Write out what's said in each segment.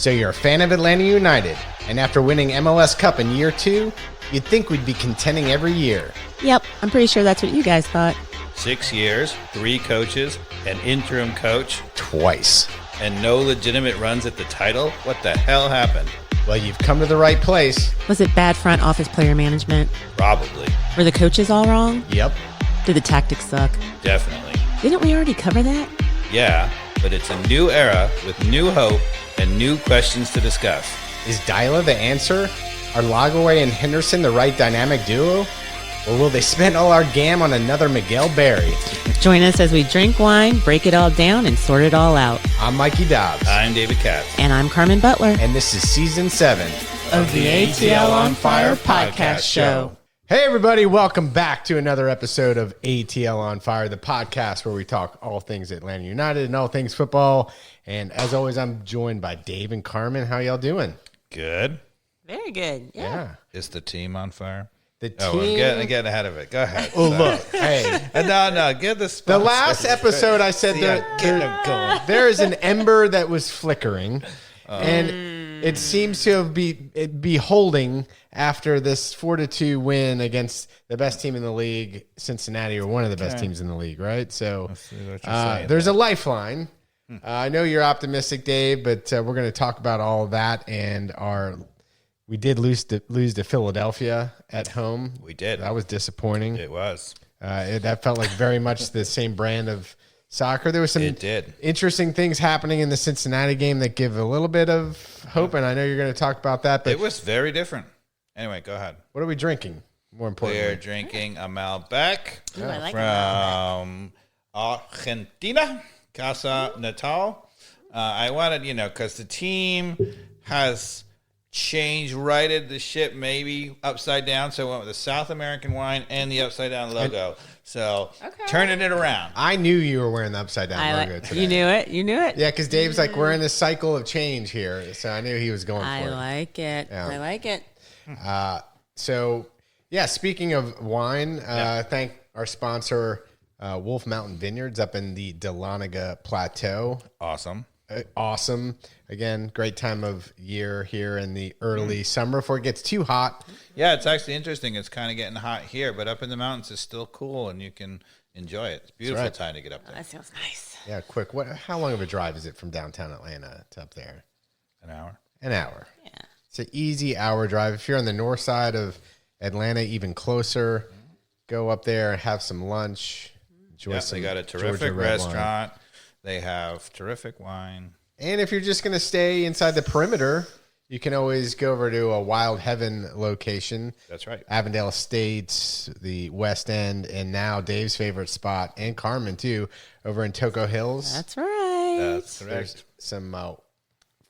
So you're a fan of Atlanta United, and after winning MLS Cup in year 2, you'd think we'd be contending every year. Yep, I'm pretty sure that's what you guys thought. 6 years, 3 coaches, an interim coach, Twice. and no legitimate runs at the title? What the hell happened? Well, you've come to the right place. Was it bad front office player management? Probably. Were the coaches all wrong? Yep. Did the tactics suck? Definitely. Didn't we already cover that? Yeah, but it's a new era with new hope and new questions to discuss. Is Dyla the answer? Are Lagaway and Henderson the right dynamic duo? Or will they spend all our gam on another Miguel Berry? Join us as we drink wine, break it all down, and sort it all out. I'm Mikey Dobbs. I'm David Katz. And I'm Carmen Butler. And this is Season 7 of the ATL on Fire podcast show. Hey, everybody. Welcome back to another episode of ATL on Fire, the podcast where we talk all things Atlanta United and all things football. And as always, I'm joined by Dave and Carmen. How y'all doing? Good. Very good. Yeah. Is the team on fire? The team. Oh, I'm getting ahead of it. Go ahead. Oh, look. Hey. No, get the The last episode I said there is an ember that was flickering, and it seems to have be holding after this 4-2 win against the best team in the league, Cincinnati, or one of the best teams in the league, right? So there's a lifeline. I know you're optimistic, Dave, but we're going to talk about all of that, and we did lose to Philadelphia at home. We did. That was disappointing. It was. That felt like very much the same brand of soccer. There was some did. interesting things happening in the Cincinnati game that give a little bit of hope, and I know you're going to talk about that. But It was very different. Anyway, go ahead. what are we drinking? More importantly, We're drinking a Malbec Ooh, I like from Argentina, Casa Natal. I wanted, because the team has changed, righted the ship maybe upside down, so I went with the South American wine and the upside down logo. So turning it around. I knew you were wearing the upside down logo today. You knew it. You knew it. Yeah, because Dave's like, we're in this cycle of change here, so I knew he was going for I it. like it. Yeah. I like it. So, speaking of wine, thank our sponsor, Wolf Mountain Vineyards up in the Dahlonega Plateau. Awesome. Awesome. Again, great time of year here in the early summer before it gets too hot. Yeah, it's actually interesting. It's kind of getting hot here, but up in the mountains it's still cool and you can enjoy it. It's a beautiful time to get up there. That sounds nice. Yeah, quick. How long of a drive is it from downtown Atlanta to up there? An hour. An hour. Yeah. It's an easy hour drive. If you're on the north side of Atlanta, even closer, go up there and have some lunch. Enjoy some They got a Georgia terrific red restaurant. They have terrific wine. And if you're just going to stay inside the perimeter, you can always go over to a Wild Heaven location. That's right. Avondale Estates, the West End, and now Dave's favorite spot, and Carmen too, over in Toco Hills. That's right. That's There's correct. some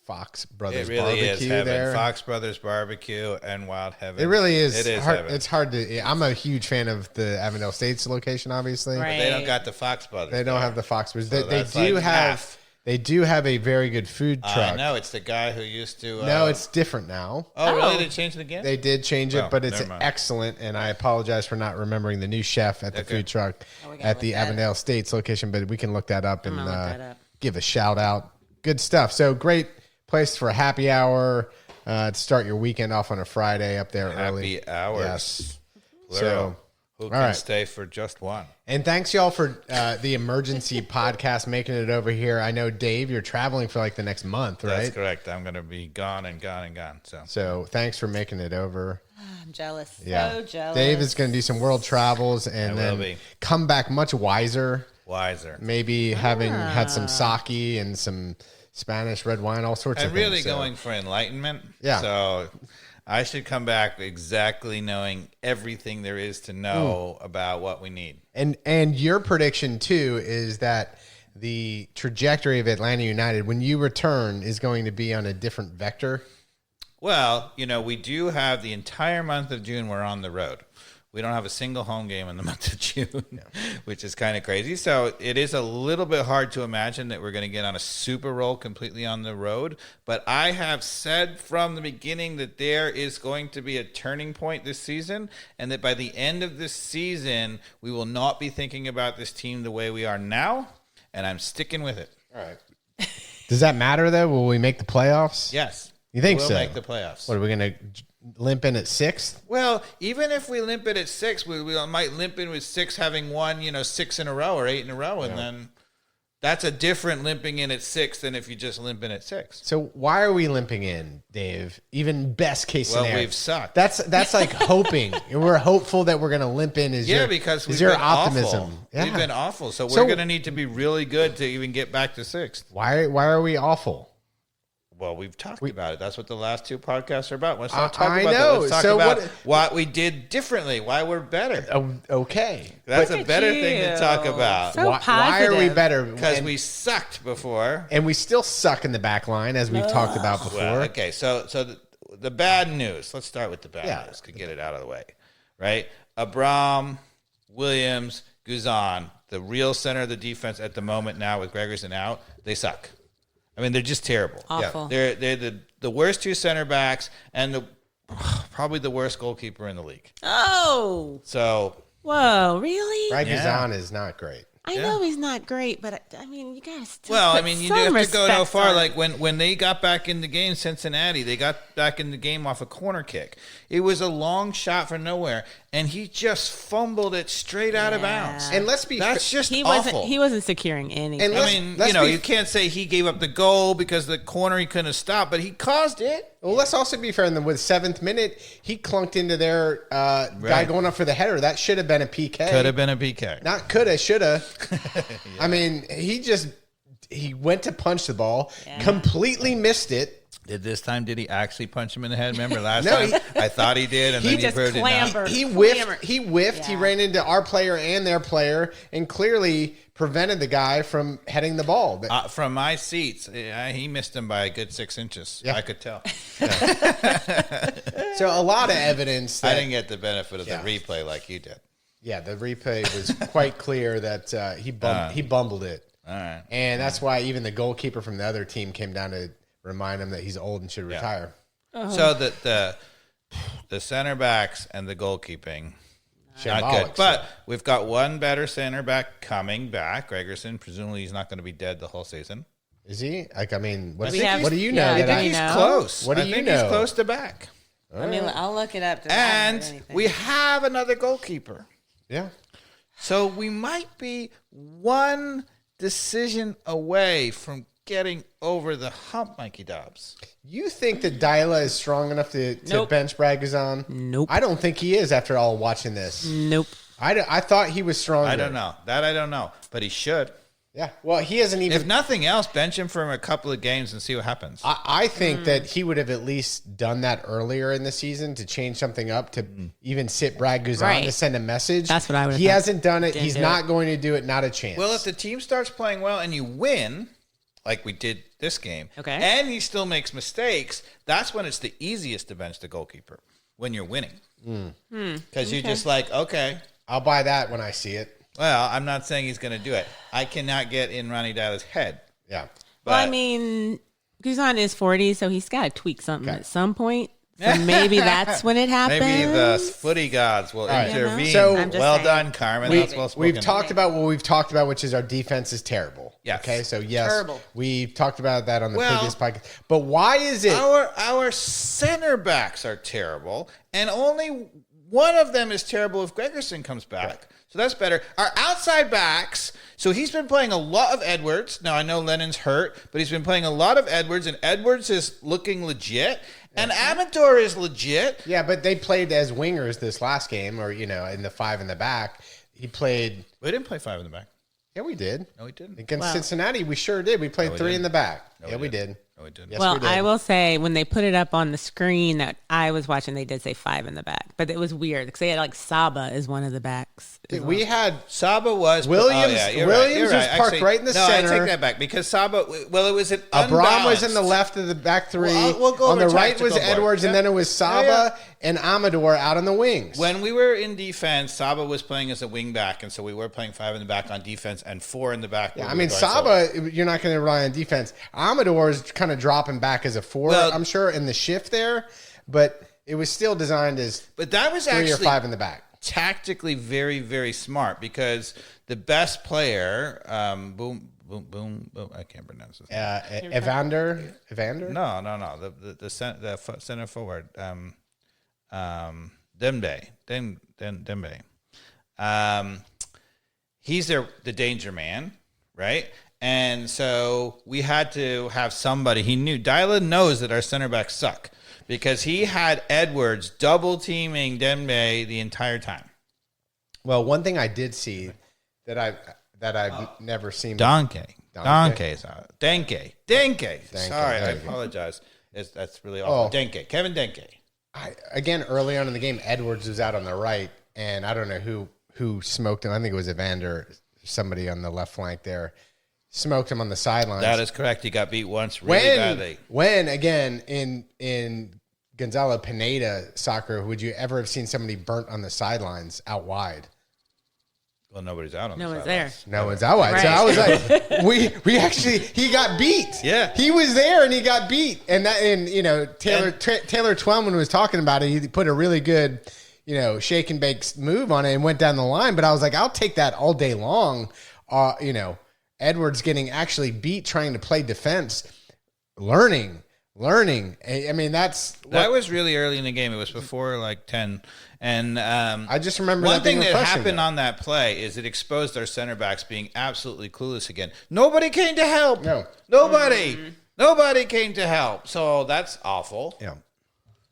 Fox Brothers It really barbecue is heaven. there. Fox Brothers barbecue and Wild Heaven. It really is. It is hard, heaven. it's hard to. I'm a huge fan of the Avondale Estates location. Obviously, Right. They don't got the Fox Brothers. they don't have the Fox Brothers. So They that's do like have. half. They do have a very good food truck. No, it's the guy who used to. No, it's different now. Oh, really? They changed it again? They did change it, Well, but it's never mind. excellent. And I apologize for not remembering the new chef at the Okay. food truck we gotta at look the that Avondale Estates location. But we can look that up and gonna look that up. give a shout out. Good stuff. So great place for a happy hour to start your weekend off on a Friday up there early. Happy hours. Yes. Plural. Who can right. stay for just one? And thanks y'all for the emergency podcast making it over here. I know Dave, you're traveling for like the next month, right? That's correct. I'm going to be gone and gone and gone. So thanks for making it over. I'm jealous. Yeah. So jealous. Dave is going to do some world travels and I then will be. come back much wiser. Wiser. Maybe having had some sake and some Spanish red wine, all sorts I'm of things. really So, going for enlightenment. Yeah. So I should come back exactly knowing everything there is to know about what we need. And your prediction too is that the trajectory of Atlanta United when you return is going to be on a different vector. Well, we do have the entire month of June we're on the road. We don't have a single home game in the month of June, which is kind of crazy. So it is a little bit hard to imagine that we're going to get on a super roll completely on the road. But I have said from the beginning that there is going to be a turning point this season, and that by the end of this season, we will not be thinking about this team the way we are now, and I'm sticking with it. All right. Does that matter though? Will we make the playoffs? Yes. You think we'll so? Make the playoffs. What are we going to limp in at 6th? Well, even if we limp it at 6, we might limp in with 6 having won, 6 in a row or 8 in a row, and then that's a different limping in at 6 than if you just limp in at 6. So why are we limping in, Dave? Even best case scenario. Well, we've sucked. That's like hoping. We're hopeful that we're going to limp in. Because we've is your been optimism? awful. Yeah. We've been awful, so we're going to need to be really good to even get back to 6th. Why are we awful? Well, we've talked about it. That's what the last 2 podcasts are about. Let's not talk I about know. that. Let's talk So about what we did differently, why we're better. Okay. That's a better thing to talk about. So why are we better? Because we sucked before. And we still suck in the back line, as we've talked about before. Well, okay, so the bad news. Let's start with the bad news to get it out of the way, right? Abram, Williams, Guzan, the real center of the defense at the moment now with Gregerson out, they suck. I mean, they're just terrible. Awful. Yeah. They're the worst 2 center backs and probably the worst goalkeeper in the league. Oh. So. Whoa, really? Right, Guzan is not great. I know he's not great, but I mean, you guys still Well, put I mean, you some have to go no respect far. on- Like when they got back in the game, Cincinnati, they got back in the game off a corner kick. It was a long shot from nowhere, and he just fumbled it straight out of bounds. And let's be That's just he awful. wasn't securing anything. And I mean, you can't say he gave up the goal because the corner he couldn't have stopped, but he caused it. Well, let's also be fair. With 7th minute, he clunked into their guy going up for the header. That should have been a PK. Could have been a PK. Not coulda, shoulda. I mean, he went to punch the ball, completely missed it. Did he actually punch him in the head? Remember last No, time? I thought he did, and He then he just proved it not. clambered. He whiffed. He Yeah. ran into our player and their player, and clearly prevented the guy from heading the ball. From my seats, he missed him by a good 6 inches. Yeah. I could tell. So a lot of evidence. That, I didn't get the benefit of the replay like you did. Yeah, the replay was quite clear that he bumbled it. All right. And that's why even the goalkeeper from the other team came down to remind him that he's old and should retire. So the center backs and the goalkeeping, not Shambolic, good. But we've got one better center back coming back. Gregerson, presumably he's not going to be dead the whole season. Is he? Like, I mean, what do We have- you know? yeah, that I I I- think he's know? close. What do I you think know? He's close to back. I mean, I'll look it up. I haven't heard And anything. we have another goalkeeper. Yeah. So we might be one decision away from getting over the hump, Mikey Dobbs. You think that Dyla is strong enough to Nope. bench Braguzan? Nope. I don't think he is after all watching this. Nope. I thought he was stronger. I don't know. That I don't know. But he should. Yeah. Well, he hasn't even. If nothing else, bench him for a couple of games and see what happens. I think that he would have at least done that earlier in the season to change something up, to even sit Brad Guzan Right. to send a message. That's what I would have He thought. hasn't done it. Didn't He's do not it. going to do it. Not a chance. Well, if the team starts playing well and you win, like we did this game, Okay. and he still makes mistakes, that's when it's the easiest to bench the goalkeeper, when you're winning. Because you're just like, okay, I'll buy that when I see it. well, I'm not saying he's going to do it. I cannot get in Ronnie Dyla's head. Yeah. But Well, I mean, Guzan is 40, so he's got to tweak something at some point. So maybe that's when it happens. maybe the footy gods will right. intervene. So- I'm just well saying. done, Carmen. That's well spoken. We've talked about what we've talked about, which is our defense is terrible. Yes. Okay. So yes, Terrible. we talked about that on the Well, previous podcast. But why is it? Our center backs are terrible, and only one of them is terrible if Gregerson comes back. Right. So that's better. Our outside backs, so he's been playing a lot of Edwards. Now, I know Lennon's hurt, but he's been playing a lot of Edwards, and Edwards is looking legit, and Amador is legit. Yeah, but they played as wingers this last game, or in the 5 in the back. He played. We didn't play 5 in the back. Yeah, we did. No, we didn't. Against Cincinnati, we sure did. We played 3 in the back. Yeah, we did. No, we didn't. Yes, Well, we did. I will say when they put it up on the screen that I was watching, they did say 5 in the back, but it was weird because they had like Saba as one of the backs. as well. We had Saba was Williams- you're Williams you're was parked right in the center. No, I take that back because Saba. Well, it was an Abram was in the unbalanced. left of the back 3. We'll go on the over right was tactical Edwards, board. and then it was Saba Yeah. and Amador out on the wings. When we were in defense, Saba was playing as a wing back, and so we were playing 5 in the back on defense and 4 in the back. Yeah, where I we mean, were going Saba, you're not going to rely on defense. Amador is kind of dropping back as a 4, Well- I'm sure, in the shift there, but it was still designed as But that was 3 or actually 5 in the back. tactically very, very smart because the best player, boom. I can't pronounce his name. Evander. No. The center forward. Dembe. He's the danger man, right? And so we had to have somebody. He knew. Dylan knows that our center backs suck because he had Edwards double teaming Dembe the entire time. Well, one thing I did see that I've never seen. Denke. Sorry, I apologize. That's really awful. Kevin Denke. Again, early on in the game, Edwards was out on the right, and I don't know who smoked him. I think it was Evander, somebody on the left flank there, smoked him on the sidelines. That is correct. He got beat once really badly. When again in Gonzalo Pineda soccer, would you ever have seen somebody burnt on the sidelines out wide? Well, nobody's out on No the one's sidelines. there. No one's out wide. Right. So I was like, we actually, he got beat. Yeah. He was there and he got beat. And Taylor Twellman was talking about it. He put a really good, shake and bake move on it and went down the line. But I was like, I'll take that all day long. Edwards getting actually beat trying to play defense, learning. I mean, that was really early in the game. It was before like 10. And I just remember one thing that happened on that play is it exposed our center backs being absolutely clueless again. Nobody came to help. No. Nobody. Nobody came to help. So that's awful. Yeah.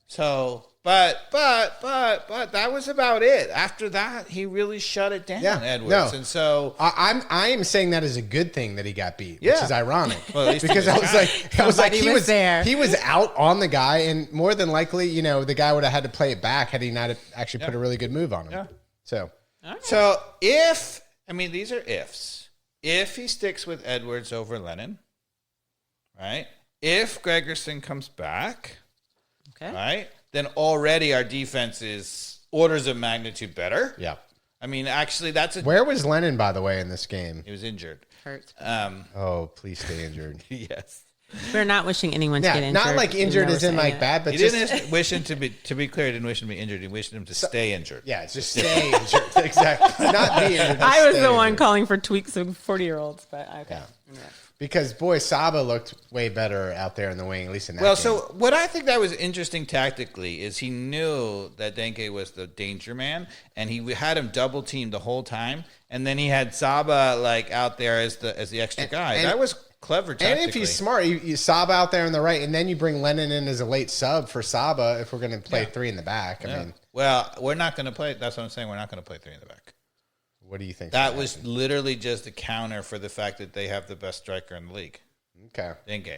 So, but that was about it. After that, he really shut it down, Edwards. No. And so I am saying that as a good thing that he got beat, which Yeah. is ironic. Well, at least because he I was like Somebody was there. He was out on the guy, and more than likely, the guy would have had to play it back had he not actually put a really good move on him. Yeah. So So these are ifs. If he sticks with Edwards over Lennon, right? If Gregerson comes back, Okay. right? Then already our defense is orders of magnitude better. yeah. I mean, actually, Where was Lennon, by the way, in this game? he was injured. Hurt. Oh, please stay injured. Yes. We're not wishing anyone to get Yeah, injured. not like injured even though as in we're saying like it. bad, but He just didn't wish him to be clear. He didn't wish him to be injured. He wished him to stay injured. yeah, just stay injured. Exactly. Not be injured. just I was stay the one injured. calling for tweaks of 40-year-olds, but okay. Yeah. Because boy, Saba looked way better out there in the wing, at least in that Well, game. so what I think that was interesting tactically is he knew that Denke was the danger man, and he had him double teamed the whole time, and then he had Saba like out there as the extra guy. and- that was clever tactically. And if he's smart, you Saba out there on the right, and then you bring Lennon in as a late sub for Saba if we're going to play three in the back. I mean, well, we're not going to play. That's what I'm saying. We're not going to play three in the back. what do you think? That was literally just a counter for the fact that they have the best striker in the league, okay. Denke.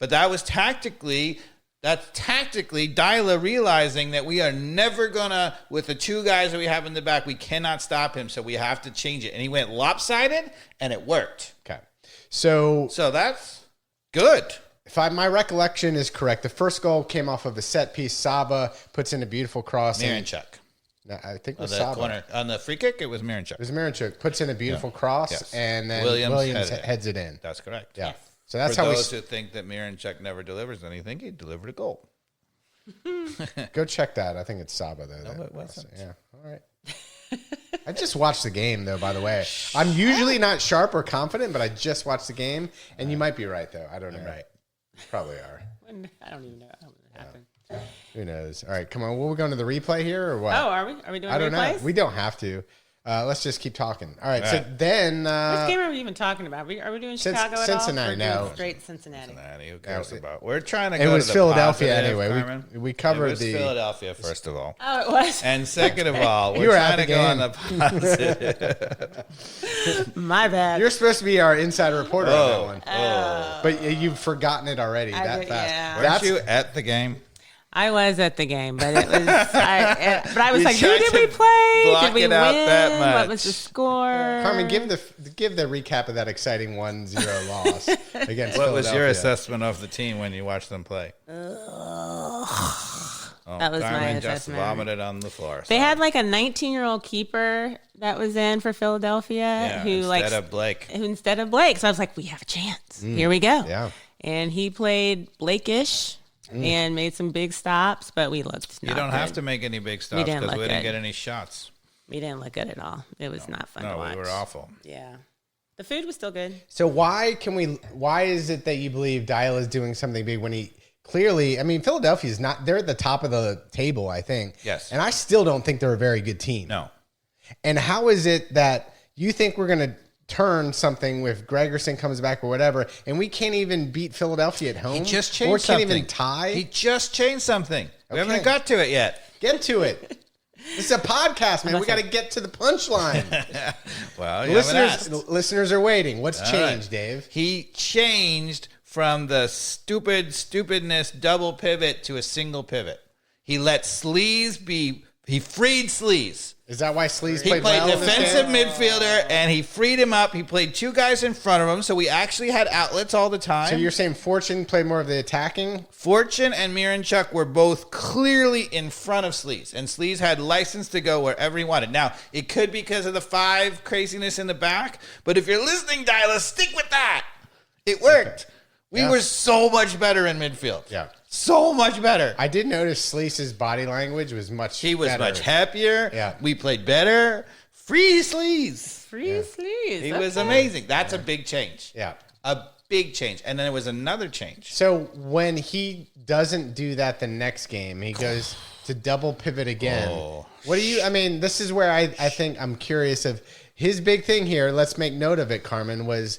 But that was tactically. That's tactically Dyla realizing that we are never gonna, with the two guys that we have in the back, we cannot stop him, so we have to change it. And he went lopsided, and it worked. Okay. So that's good. if my recollection is correct, the first goal came off of a set piece. Saba puts in a beautiful cross. Miranchuk. No, I think it On was the Saba. corner. On the free kick, it was Miranchuk. It was Miranchuk. Puts in a beautiful cross, Yes. and then Williams Williams headed it. heads it in. That's correct. Yeah. So that's For how those who think that Miranchuk never delivers anything, he delivered a goal. go check that. I think it's Saba though. No, it wasn't. Yeah. All right. I just watched the game though. By the way, I'm usually not sharp or confident, but I just watched the game, and you might be right though. I don't know. Right. You probably are. I don't even know how it happened. Who knows? All right, come on. Will we go into the replay here or what? Oh, are we doing I don't replays? know. We don't have to. Let's just keep talking. All right. All So right. then, Which game are we even talking about? Are we doing Chicago at Cincinnati, all? We're doing no. straight Cincinnati. Cincinnati, who cares about? We're trying to it go was to the Philadelphia positive, anyway. Carmen. We covered it was the. Philadelphia, first of all. Oh, it was? And second of all, You we're were at trying to the go on game. the positive. My bad. You're supposed to be our insider reporter on that one, Oh. but you've forgotten it already I that did, fast. yeah. Weren't That's you at the game? I was at the game, but it was. But I was You like, who tried did to we play? block Did we it out win? that much. What was the score? Carmen. Give the recap of that exciting 1-0 loss against. What was your Philadelphia. assessment of the team when you watched them play? That was my Carmen just assessment. vomited on the floor. They had like a 19-year-old keeper that was in for Philadelphia who instead of Blake. instead of Blake. So I was like, we have a chance. Here we go. Yeah. And he played Blake-ish and made some big stops, but we looked not You don't have good. to make any big stops didn't because we look didn't good. get any shots. We didn't look good at all. It was not fun to No, watch. we were awful. Yeah. The food was still good. So why is it that you believe Dial is doing something big when he clearly, I mean, Philadelphia's not, they're at the top of the table, I think. Yes. And I still don't think they're a very good team. No. And how is it that you think we're going to turn something with Gregerson comes back or whatever, and we can't even beat Philadelphia at home? He just changed or can't something. even tie? He just changed something. We Okay. haven't got to it yet. Get to it. This is a podcast, man. We got to get to the punchline. Well, you haven't asked. Listeners are waiting. What's changed, Dave? He changed from the stupidness double pivot to a single pivot. He let Sleaze he freed Sleaze. Is that why Sleaze He played played well in this defensive game? midfielder, and he freed him up. He played two guys in front of him, so we actually had outlets all the time. So you're saying Fortune played more of the attacking? Fortune and Miranchuk were both clearly in front of Sleaze, and Sleaze had license to go wherever he wanted. Now, it could be because of the 5 craziness in the back, but if you're listening, Dyla, stick with that. It worked. We were so much better in midfield. Yeah. So much better. I did notice Sleaze's body language was much He was better. much happier. Yeah. We played better. Free Sleaze. Free Sleaze. He was amazing. That's a big change. Yeah. A big change. And then there was another change. So when he doesn't do that the next game, he goes to double pivot again. Oh. What do you, I mean, this is where I think I'm curious of his big thing here. Let's make note of it, Carmen, was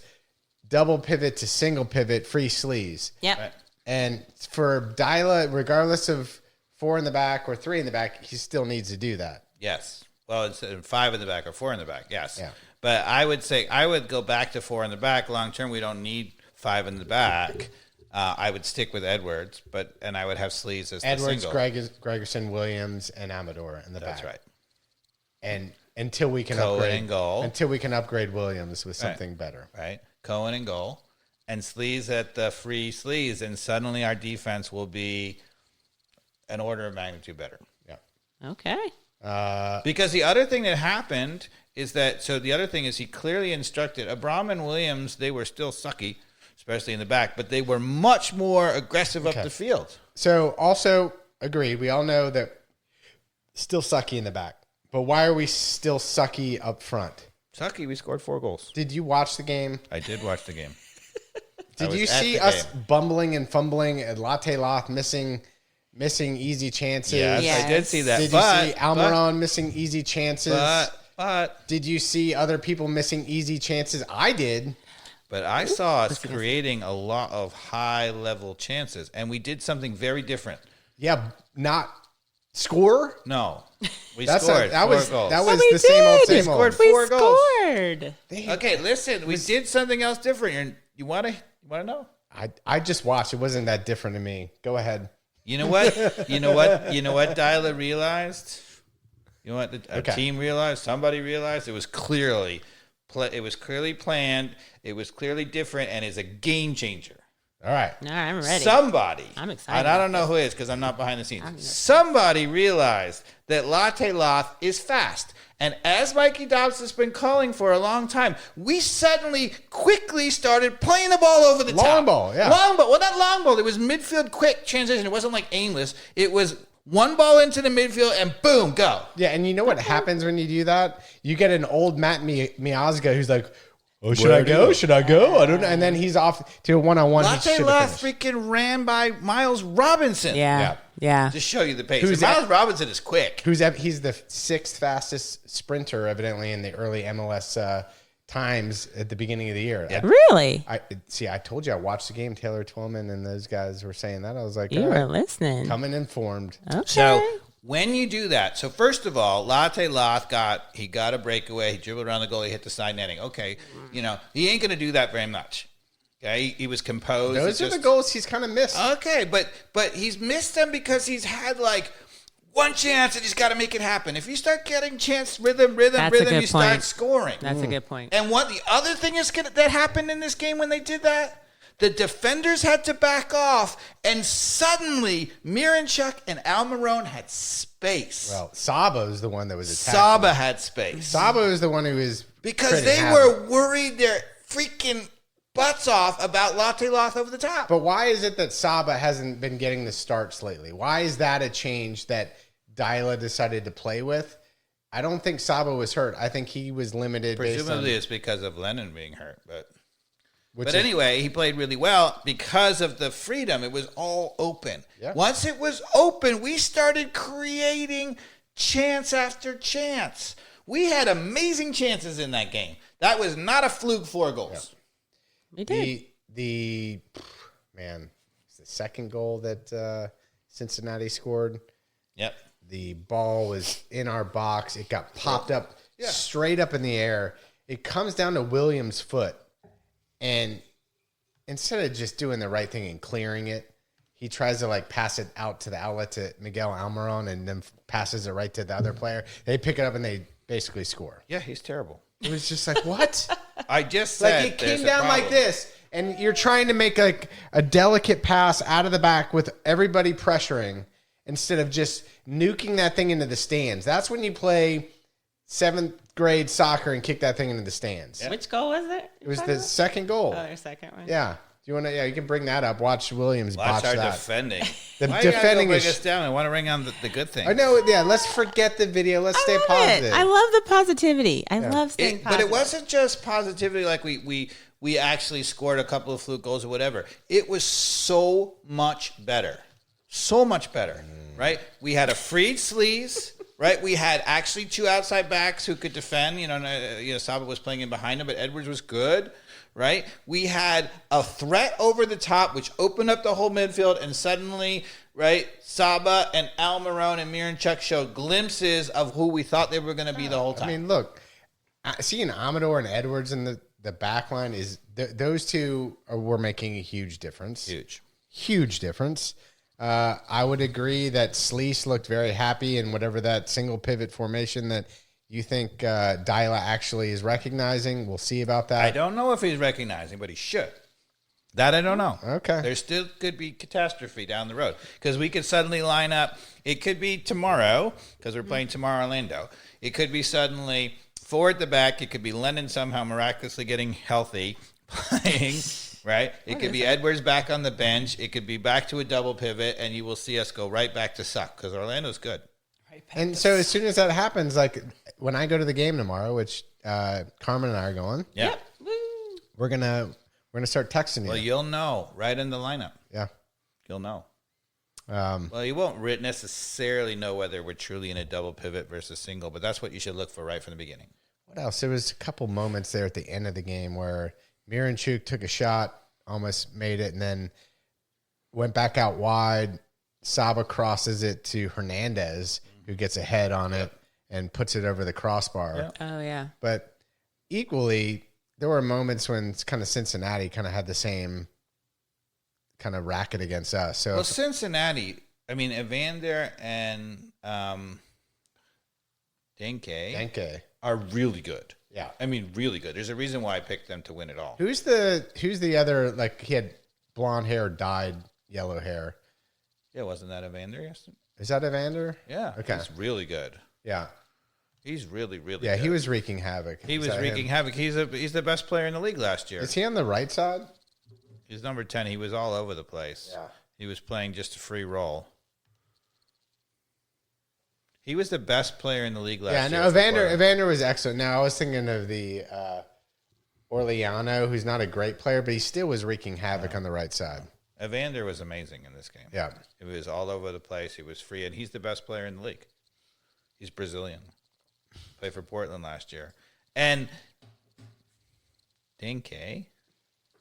double pivot to single pivot, free Sleaze. Yep. Right. And for Dyla, regardless of 4 in the back or 3 in the back, he still needs to do that. Yes. Well, it's 5 in the back or 4 in the back. Yes. Yeah. But I would say I would go back to 4 in the back. Long term, we don't need 5 in the back. I would stick with Edwards, and I would have Sleaze as Edwards, the single. Gregerson, Williams, and Amador in the back. That's right. And until we can Cohen upgrade in goal. until we can upgrade Williams with something better. Right. Cohen in goal. And Sleaze at the free Sleaze, and suddenly our defense will be an order of magnitude better. Yeah. Okay. Because the other thing that happened is the other thing is he clearly instructed Abram and Williams, they were still sucky, especially in the back, but they were much more aggressive up the field. So also agreed. We all know that still sucky in the back, but why are we still sucky up front? Sucky, we scored 4 goals. Did you watch the game? I did watch the game. Did was you at see the us game. bumbling and fumbling at Latte Loth missing easy chances? Yes, Yes. I did see that. Did but, you see Almiron missing easy chances? But Did you see other people missing easy chances? I did. I saw us creating a lot of high-level chances, and we did something very different. Yeah, not score. No, we That scored 4 goals. was the same old, did. same old. scored We 4 goals. scored. Okay, listen, we did something else different. You want to know? I just watched. It wasn't that different to me. Go ahead. You know what? You know what Dyla realized? You know what our team realized? Somebody realized it was clearly planned. It was clearly different, and is a game changer. All right. All right, I'm ready. Somebody, I'm excited and I about don't know who it is because I'm not behind the scenes. Somebody realized that Latte Loth is fast. And as Mikey Dobbs has been calling for a long time, we suddenly quickly started playing the ball over the top. Long ball, yeah. Long ball. Well, not long ball. It was midfield quick transition. It wasn't like aimless. It was one ball into the midfield and boom, go. Yeah, and you know what happens when you do that? You get an old Matt Miazga who's like, "Oh, should I go? Should I go? I don't know." And then he's off to a one-on-one. Latte Loth freaking ran by Miles Robinson. Yeah. To show you the pace. Who's And Miles that? Robinson is quick. He's the 6th fastest sprinter, evidently, in the early MLS times at the beginning of the year. Really? I told you I watched the game. Taylor Twillman and those guys were saying that. I was like, You all were right, listening. coming informed. Okay. So when you do that, so first of all, Latte Loth got a breakaway. He dribbled around the goal. He hit the side netting. Okay, he ain't going to do that very much. Okay, he was composed. Those are the goals he's kind of missed. Okay, but he's missed them because he's had like one chance and he's got to make it happen. If you start getting chance rhythm, That's a good you start point. scoring. That's a good point. And what the other thing that happened in this game when they did that, the defenders had to back off, and suddenly Miranchuk and Almiron had space. Well, Saba is the one that was attacking. Saba had space Saba is the one who was because creating they havoc. were worried their freaking butts off about Latte Loth over the top. But why is it that Saba hasn't been getting the starts lately? Why is that a change that Dyla decided to play with? I don't think Sabo was hurt. I think he was limited. Presumably it's because of Lennon being hurt. But is, anyway, he played really well because of the freedom. It was all open. Yeah. Once it was open, we started creating chance after chance. We had amazing chances in that game. That was not a fluke 4 goals. We did. The second goal that Cincinnati scored. Yep. The ball was in our box. It got popped up straight up in the air. It comes down to Williams' foot. And instead of just doing the right thing and clearing it, he tries to pass it out to the outlet to Miguel Almiron and then passes it right to the other player. They pick it up and they basically score. Yeah, he's terrible. It was just what? I just said it came down like this, and you're trying to make a delicate pass out of the back with everybody pressuring instead of just nuking that thing into the stands. That's when you play 7th grade soccer and kick that thing into the stands. Yeah. Which goal was it? It was the second goal. Oh, their second one. Yeah. Do you want to? Yeah, you can bring that up. Watch Williams botch our that. defending. The Why defending bring is us down. I want to bring on the good things. I know. Yeah, let's forget the video. Let's stay love positive. it. I love the positivity. I love staying But positive. it wasn't just positivity. Like we actually scored a couple of fluke goals or whatever. It was so much better. So much better. Right? We had a freed sleaze. Right, we had actually 2 outside backs who could defend. Saba was playing in behind him, but Edwards was good. Right, we had a threat over the top, which opened up the whole midfield, and suddenly, right, Saba and Almiron and Miranchuk showed glimpses of who we thought they were going to be the whole time. I mean, look, seeing Amador and Edwards in the back line is those two were making a huge difference. Huge difference. I would agree that Sleece looked very happy in whatever that single pivot formation that you think Dyla actually is recognizing. We'll see about that. I don't know if he's recognizing, but he should. That I don't know. Okay. There still could be catastrophe down the road because we could suddenly line up. It could be tomorrow because we're playing tomorrow Orlando. It could be suddenly 4 at the back. It could be Lennon somehow miraculously getting healthy playing. Right? It could be Edwards back on the bench. It could be back to a double pivot, and you will see us go right back to suck because Orlando's good. And so as soon as that happens, when I go to the game tomorrow, which Carmen and I are going, yeah, we're gonna start texting you. Well, you'll know right in the lineup. Yeah, you'll know. Well, you won't necessarily know whether we're truly in a double pivot versus single, but that's what you should look for right from the beginning. What else? There was a couple moments there at the end of the game where Miranchuk took a shot, almost made it, and then went back out wide. Saba crosses it to Hernandez, who gets a head on it and puts it over the crossbar. Yep. Oh, yeah. But equally, there were moments when kind of Cincinnati kind of had the same kind of racket against us. So Cincinnati, I mean, Evander and Denke are really good. Yeah. I mean, really good. There's a reason why I picked them to win it all. Who's the other, he had blonde hair, dyed yellow hair? Yeah, wasn't that Evander yesterday? Is that Evander? Yeah. Okay. He's really good. Yeah. He's really, really good. Yeah, he was wreaking havoc. He was wreaking havoc. He's the best player in the league last year. Is he on the right side? He's number 10. He was all over the place. Yeah. He was playing just a free roll. He was the best player in the league last year. Yeah, no, Evander was excellent. Now, I was thinking of the Orleano, who's not a great player, but he still was wreaking havoc on the right side. Evander was amazing in this game. Yeah. He was all over the place. He was free, and he's the best player in the league. He's Brazilian. Played for Portland last year. And Denke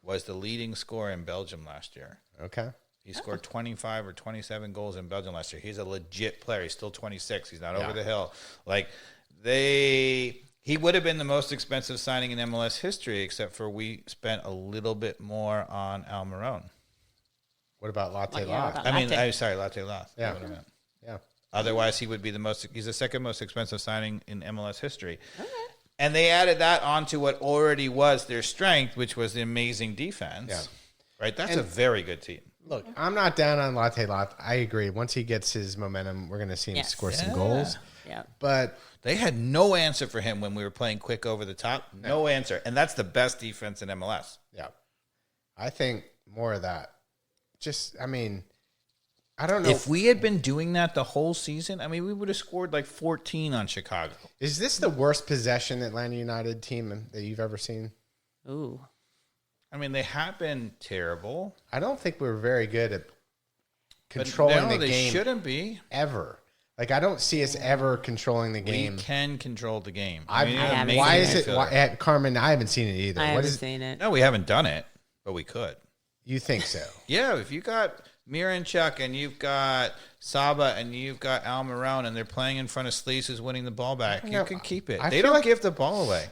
was the leading scorer in Belgium last year. Okay. He scored 25 or 27 goals in Belgium last year. He's a legit player. He's still 26. He's not over the hill. He would have been the most expensive signing in MLS history, except for we spent a little bit more on Almiron. What about Latte Loth? Latte Loth. Yeah. Yeah. Otherwise, he would be he's the second most expensive signing in MLS history. Okay. And they added that onto what already was their strength, which was the amazing defense. Yeah. Right? That's a very good team. Look, I'm not down on Latte Loth. I agree. Once he gets his momentum, we're going to see him score some goals. Yeah. But they had no answer for him when we were playing quick over the top. No answer. And that's the best defense in MLS. Yeah. I think more of that. I don't know. If we had been doing that the whole season, I mean, we would have scored like 14 on Chicago. Is this the worst possession Atlanta United team that you've ever seen? Ooh. I mean, they have been terrible. I don't think we're very good at controlling the they game. Shouldn't be ever. Like, I don't see us ever controlling the game. We can control the game. Why is it? Carmen, I haven't seen it either. I haven't seen it. No, we haven't done it, but we could. You think so? Yeah, if you got Miranchuk and you've got Saba and you've got Almiron and they're playing in front of Sleece who's winning the ball back, you can keep it. They don't give the ball away.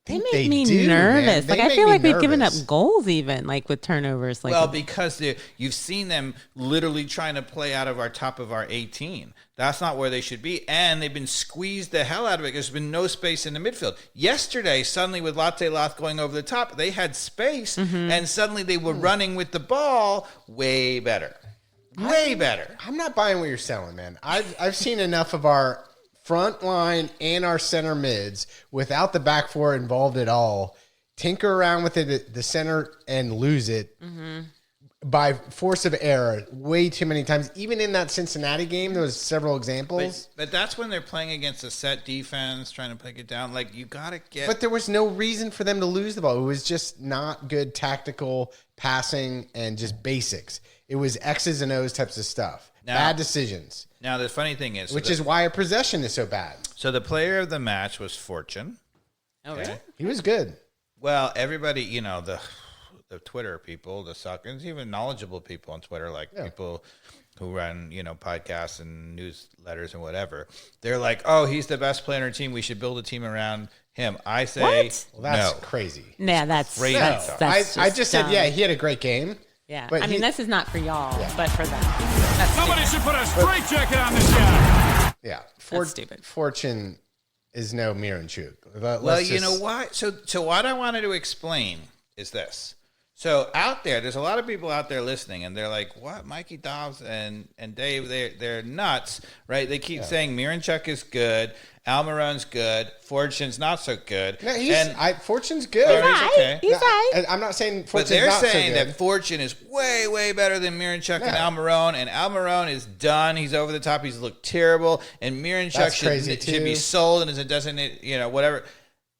They make me nervous. Like, I feel like we've given up goals even, like, with turnovers. Like, well, because you've seen them literally trying to play out of our top of our 18. That's not where they should be. And they've been squeezed the hell out of it. There's been no space in the midfield. Yesterday, suddenly with Latte Lath going over the top, they had space, and suddenly they were running with the ball way better. Way better. I'm not buying what you're selling, man. I've seen enough of our front line and our center mids without the back four involved at all. Tinker around with it at the center and lose it by force of error way too many times. Even in that Cincinnati game, there was several examples. But that's when they're playing against a set defense, trying to break it down. Like, you got to get... But there was no reason for them to lose the ball. It was just not good tactical passing and just basics. It was X's and O's types of stuff. Bad decisions. Now, the funny thing is... Which is why our possession is so bad. So the player of the match was Fortune. oh, really? He was good. Well, everybody, the Twitter people, the soccer, and even knowledgeable people on Twitter, like people who run, podcasts and newsletters and whatever, they're like, oh, he's the best player on our team. We should build a team around him. I say, well, that's crazy. Yeah, that's crazy. I just said, he had a great game. Yeah, but I mean, this is not for y'all, but for them. Somebody should put a straight jacket on this guy. Yeah, That's stupid. Fortune is no Miranchuk. Well, you know what? So what I wanted to explain is this. So out there's a lot of people out there listening, and they're like, what? Mikey Dobbs and Dave, they're nuts, right? They keep saying Miranchuk is good, Almiron's good, Fortune's not so good. No, Fortune's good. He's okay. He's right. I'm not saying Fortune's But they're not saying so good. that Fortune is way, way better than Miranchuk and Almiron is done. He's over the top. He's looked terrible. And Miranchuk should be sold and is a designated, whatever.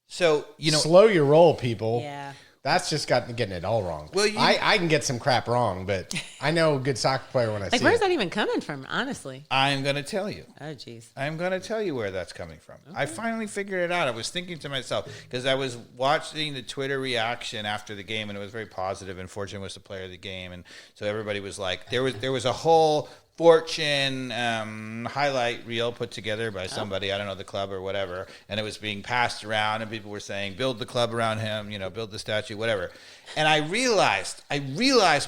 So, slow your roll, people. Yeah. That's just getting it all wrong. Well, I can get some crap wrong, but I know a good soccer player when I see it. Where's that even coming from, honestly? I'm going to tell you. Oh, jeez. I'm going to tell you where that's coming from. Okay. I finally figured it out. I was thinking to myself, because I was watching the Twitter reaction after the game, and it was very positive, and Fortune was the player of the game. And so everybody was like, there was a whole Fortune highlight reel put together by somebody, I don't know, the club or whatever, and it was being passed around, and people were saying, build the club around him, build the statue, whatever. And I realized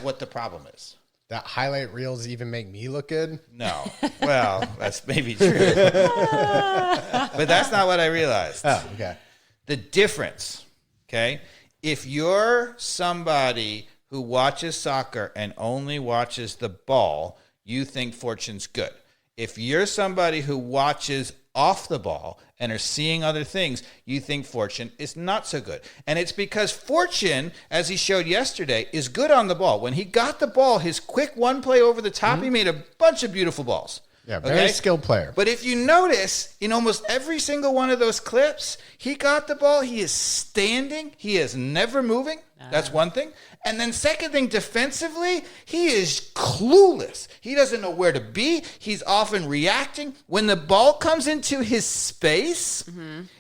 what the problem is. That highlight reels even make me look good? No. Well, that's maybe true. But that's not what I realized. Oh, okay. The difference, okay? If you're somebody who watches soccer and only watches the ball, you think Fortune's good. If you're somebody who watches off the ball and are seeing other things, you think Fortune is not so good. And it's because Fortune, as he showed yesterday, is good on the ball. When he got the ball, his quick one play over the top, he made a bunch of beautiful balls. Yeah, very skilled player. But if you notice, in almost every single one of those clips, he got the ball, he is standing, he is never moving. That's one thing. And then second thing, defensively, he is clueless. He doesn't know where to be. He's often reacting. When the ball comes into his space,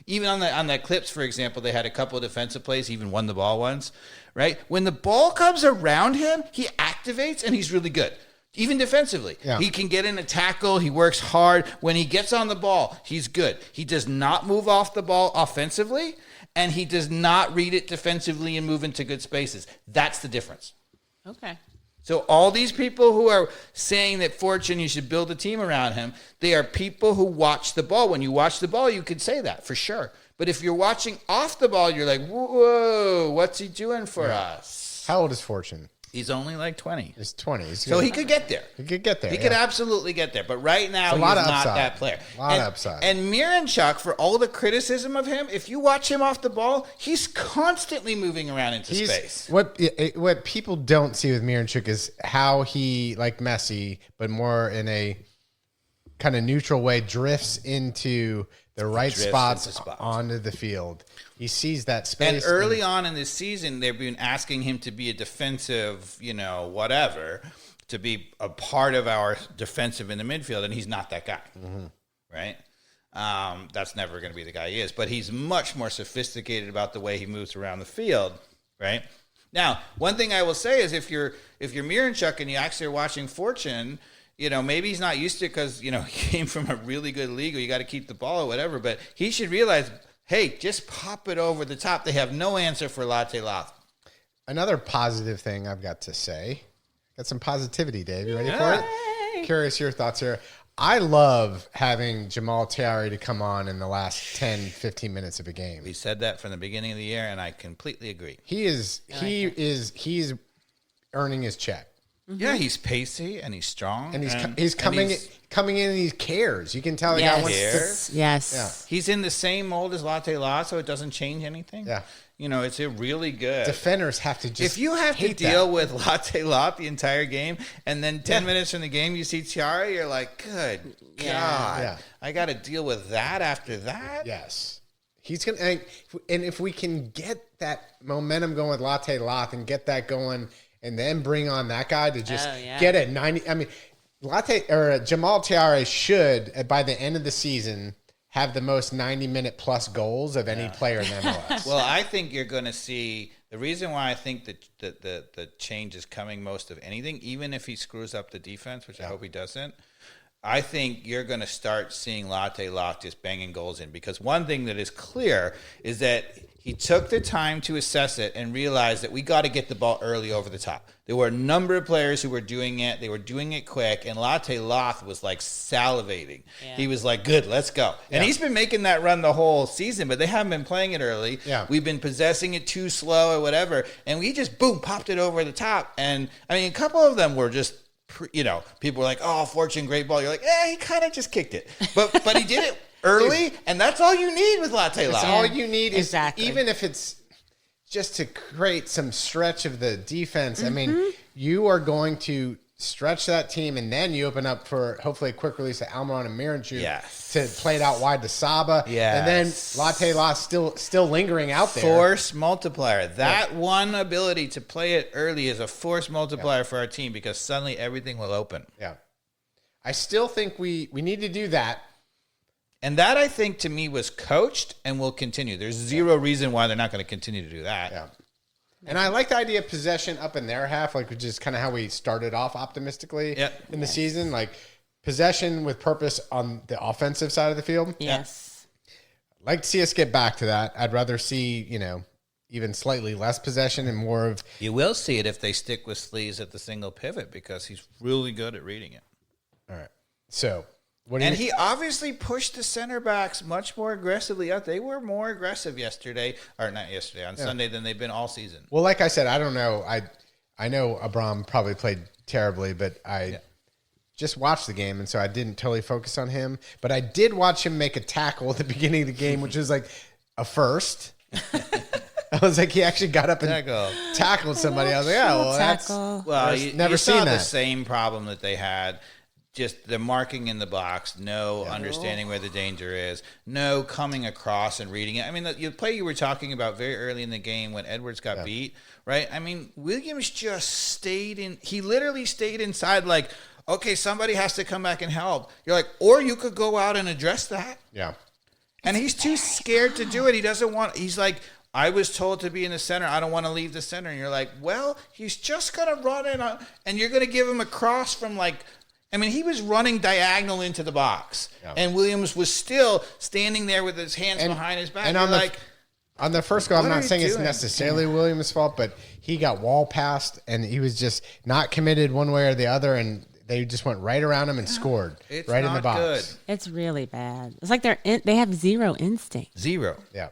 even on the clips, for example, they had a couple of defensive plays, he even won the ball once, right? When the ball comes around him, he activates and he's really good. Even defensively. Yeah. He can get in a tackle. He works hard. When he gets on the ball, he's good. He does not move off the ball offensively, and he does not read it defensively and move into good spaces. That's the difference. Okay. So all these people who are saying that Fortune, you should build a team around him, they are people who watch the ball. When you watch the ball, you could say that for sure. But if you're watching off the ball, you're like, whoa, what's he doing for us? How old is Fortune? He's only like 20. He's 20. So he could get there. He could get there. He could absolutely get there. But right now, he's not that player. A lot of upside. And Miranchuk, for all the criticism of him, if you watch him off the ball, he's constantly moving around into space. What people don't see with Miranchuk is how he, like Messi, but more in a kind of neutral way, drifts into the right spots onto the field. He sees that space. And early on in this season, they've been asking him to be a defensive, whatever, to be a part of our defensive in the midfield, and he's not that guy, right? That's never going to be the guy he is. But he's much more sophisticated about the way he moves around the field, right? Now, one thing I will say is if you're Miranchuk and you actually are watching Fortune, maybe he's not used to it because, he came from a really good league where you got to keep the ball or whatever, but he should realize, hey, just pop it over the top. They have no answer for Latte Loth. Another positive thing I've got to say. Got some positivity, Dave. You ready for it? Curious your thoughts here. I love having Jamal Tiari to come on in the last 10, 15 minutes of a game. We said that from the beginning of the year, and I completely agree. He's earning his check. Yeah, he's pacey and he's strong, and he's coming in and he cares. You can tell the guy wants to. Yes. Yeah. He's in the same mold as Latte Loth, so it doesn't change anything. Yeah. It's a really good. Defenders have to just. If you have to deal with Latte Loth the entire game, and then 10 minutes from the game you see Tiara, you're like, good God. Yeah. I got to deal with that after that? Yes. He's going to. And if we can get that momentum going with Latte Loth and get that going, and then bring on that guy to just get it 90. I mean, Jamal Tiare should, by the end of the season, have the most 90-minute plus goals of any player in the MLS. Well, I think you're going to see the reason why I think that the change is coming most of anything, even if he screws up the defense, which I hope he doesn't. I think you're going to start seeing Latte Loth just banging goals in, because one thing that is clear is that he took the time to assess it and realized that we got to get the ball early over the top. There were a number of players who were doing it. They were doing it quick, and Latte Loth was like salivating. Yeah. He was like, good, let's go. Yeah. And he's been making that run the whole season, but they haven't been playing it early. Yeah. We've been possessing it too slow or whatever, and we just, boom, popped it over the top. And, I mean, a couple of them were just, people were like, oh, Fortune, great ball. You're like, he kind of just kicked it. But he did it early, and that's all you need with Latte Loth. All you need is, even if it's just to create some stretch of the defense, I mean, you are going to stretch that team, and then you open up for hopefully a quick release to Almiron and Miranchuk to play it out wide to Saba. And then Latte Loth still lingering out there. Force multiplier. That one ability to play it early is a force multiplier for our team, because suddenly everything will open. Yeah. I still think we need to do that. And that, I think, to me, was coached and will continue. There's zero reason why they're not going to continue to do that. Yeah. And I like the idea of possession up in their half, which is kind of how we started off optimistically in the season. Like possession with purpose on the offensive side of the field. Yes. I'd like to see us get back to that. I'd rather see, even slightly less possession and more of. You will see it if they stick with Sleaze at the single pivot, because he's really good at reading it. All right. So. He obviously pushed the center backs much more aggressively out. They were more aggressive on Sunday than they've been all season. Well, like I said, I don't know. I know Abram probably played terribly, but I just watched the game, and so I didn't totally focus on him. But I did watch him make a tackle at the beginning of the game, which was like a first. I was like, he actually got up and tackled somebody. I was like, that's never seen that. The same problem that they had. Just the marking in the box, no understanding where the danger is, no coming across and reading it. I mean, the play you were talking about very early in the game when Edwards got beat, right? I mean, Williams just stayed in. He literally stayed inside like, okay, somebody has to come back and help. You're like, or you could go out and address that. Yeah. And he's too scared to do it. He doesn't want, he's like, I was told to be in the center. I don't want to leave the center. And you're like, well, he's just going to run in on, and you're going to give him a cross from like, I mean, he was running diagonal into the box, and Williams was still standing there with his hands behind his back. And on the first goal, I'm not saying it's necessarily Williams' fault, but he got wall passed, and he was just not committed one way or the other, and they just went right around him and scored right in the box. Good. It's really bad. It's like they have zero instinct. Zero. Yeah.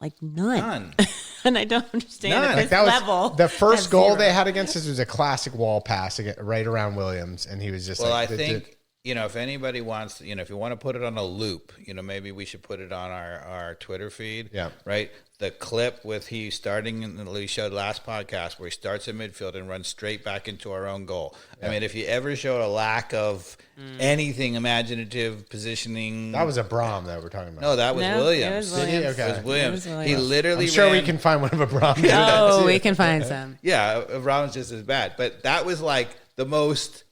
Like none. and I don't understand None. at Like, this that was level. the first that's goal zero. they had against us was a classic wall pass right around Williams, and he was just Well, like, I think, if anybody wants, if you want to put it on a loop, maybe we should put it on our Twitter feed. Yeah. Right. The clip with he starting in the we showed last podcast where he starts in midfield and runs straight back into our own goal. Yeah. I mean, if you ever showed a lack of anything imaginative positioning, that was a Braum that we're talking about. No, that was Williams. It was Williams. Okay. It was Williams. It was Williams. He literally I'm sure we ran- can find one of a Braum. Oh, we can find some. Yeah, Braum's just as bad. But that was like the most,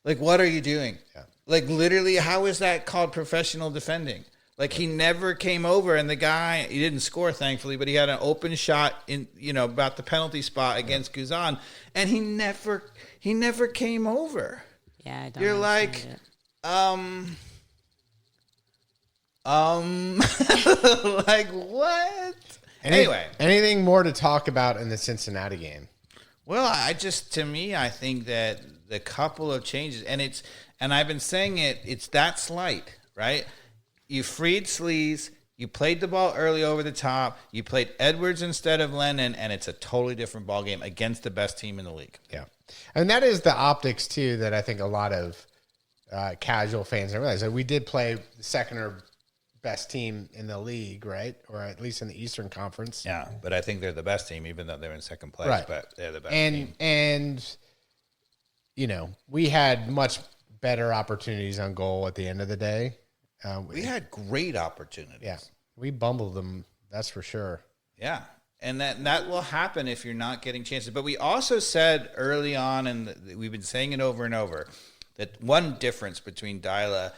like, what are you doing? Yeah. Like, literally, how is that called professional defending? Like, he never came over, and the guy, he didn't score, thankfully, but he had an open shot in, about the penalty spot against Guzan, and he never came over. Yeah, I don't. You're like, like, what? Anyway. Anything more to talk about in the Cincinnati game? Well, I think that the couple of changes, and I've been saying it's that slight, right? You freed Sleaze, you played the ball early over the top, you played Edwards instead of Lennon, and it's a totally different ball game against the best team in the league. Yeah. And that is the optics, too, that I think a lot of casual fans don't realize. Like, we did play the second or best team in the league, right? Or at least in the Eastern Conference. Yeah, but I think they're the best team, even though they're in second place, right. But they're the best team. And, we had much better opportunities on goal at the end of the day. We had great opportunities. Yeah, we bumbled them. That's for sure. Yeah, and that will happen if you're not getting chances. But we also said early on, and we've been saying it over and over, that one difference between Dyla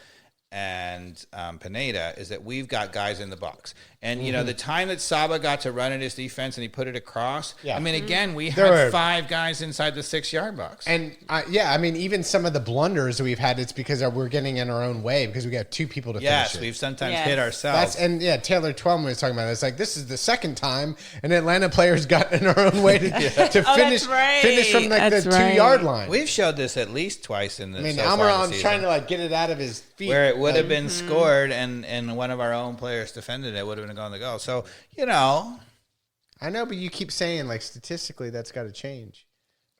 and Pineda is that we've got guys in the box. And, the time that Saba got to run at his defense and he put it across, yeah. I mean, again, we had 5 guys inside the 6-yard box. And, even some of the blunders that we've had, it's because we're getting in our own way because we got 2 people to finish it. We've sometimes hit ourselves. Taylor Twellman was talking about it. It's like, this is the second time an Atlanta player's got in our own way to finish from the 2-yard line. We've showed this at least twice in the Almiron's trying to get it out of his feet. Where it would have been scored and one of our own players defended it, would have been gone to go. So, I know, but you keep saying, statistically, that's got to change.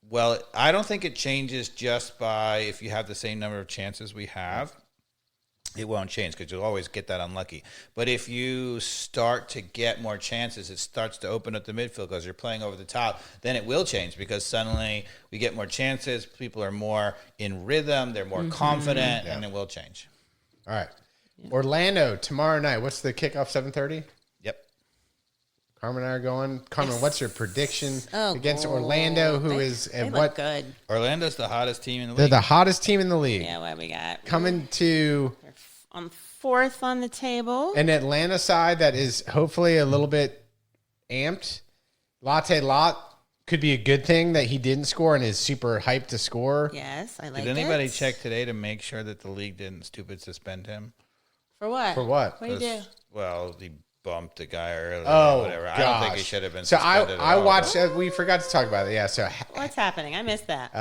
Well, I don't think it changes just by if you have the same number of chances we have. It won't change because you'll always get that unlucky. But if you start to get more chances, it starts to open up the midfield because you're playing over the top, then it will change because suddenly we get more chances, people are more in rhythm, they're more confident, and it will change. All right. Yeah. Orlando tomorrow night. What's the kickoff? 7:30. Yep. Carmen and I are going. Carmen, what's your prediction against Orlando? They look good. Orlando's the hottest team in the league. They're the hottest team in the league. Yeah, what we got? Coming to on 4th on the table. An Atlanta side that is hopefully a little bit amped. Latte Lot could be a good thing that he didn't score and is super hyped to score. Yes, I like it. Did anybody check today to make sure that the league didn't stupid suspend him? For what? For what? What do you do? Well, he bumped the guy earlier. Oh, whatever. gosh. I don't think he should have been So suspended I at all. watched. We forgot to talk about it. Yeah. So What's happening? I missed that.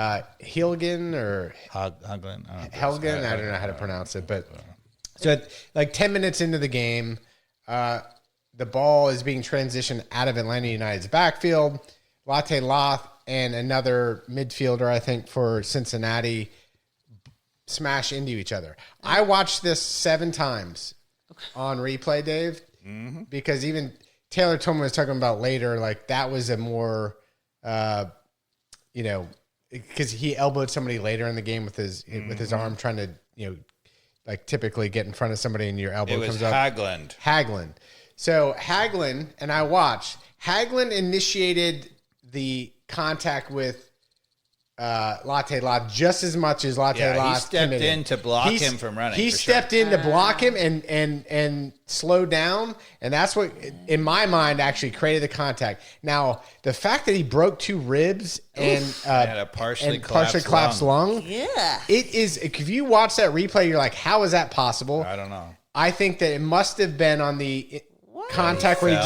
Hilgen or Huglin? Helgen. I don't know how to pronounce it, but so 10 minutes into the game, the ball is being transitioned out of Atlanta United's backfield. Latte Loth and another midfielder, I think, for Cincinnati smash into each other. I watched this 7 times on replay, Dave, because even Taylor Tolman was talking about later, that was a more, because he elbowed somebody later in the game with his arm trying to, typically get in front of somebody and your elbow comes up. Haglund. So Haglund, and I watched, Haglund initiated the contact with Latte Lot just as much as Latte Lot. He stepped in to block him from running. He stepped in to block him and slow down, and that's what, in my mind, actually created the contact. Now, the fact that he broke 2 ribs and had a partially collapsed lung, yeah, it is. If you watch that replay, you're like, how is that possible? I don't know. I think that it must have been on the contact where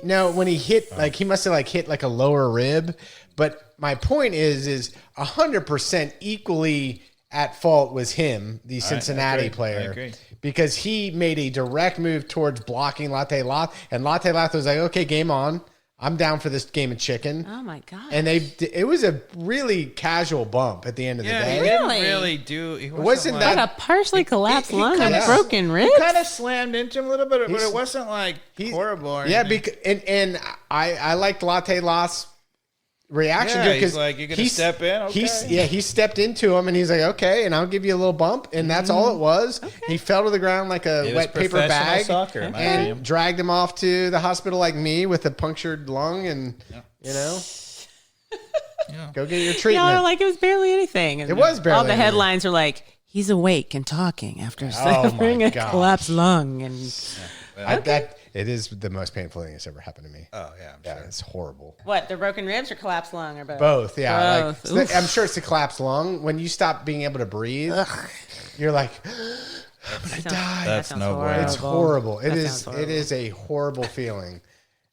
when he hit, he must have hit a lower rib. But my point is 100% equally at fault was him, the Cincinnati player. I agree. Because he made a direct move towards blocking Latte Loth, and Latte Loth was like, okay, game on. I'm down for this game of chicken. Oh my god! And it was a really casual bump at the end of the Yeah, day. he didn't Really? really do. He wasn't But that- a partially collapsed he lung kinda- and broken ribs. He kind of slammed into him a little bit, but it wasn't like horrible. Or Yeah, anything. and I liked Latte Loss reaction Yeah, to it he's because like, "You're gonna step in?" Okay. he stepped into him and he's like, okay, and I'll give you a little bump, and that's all it was. He fell to the ground like a It was wet paper professional bag soccer, in my and opinion. dragged him off to the hospital like me with a punctured lung, and go get your treatment. No, like it was barely anything. And It was barely all the anything. headlines are like, "He's awake and talking after Oh, suffering my a gosh. collapsed lung." And It is the most painful thing that's ever happened to me. Oh yeah, I'm Yeah, sure. it's horrible. what? The broken ribs or collapsed lung or both? Both, yeah. Both. Like, Oof. I'm sure it's the collapsed lung. When you stop being able to breathe, you're like, That die. That's sounds no bueno. it's horrible. That sounds horrible. It is a horrible feeling,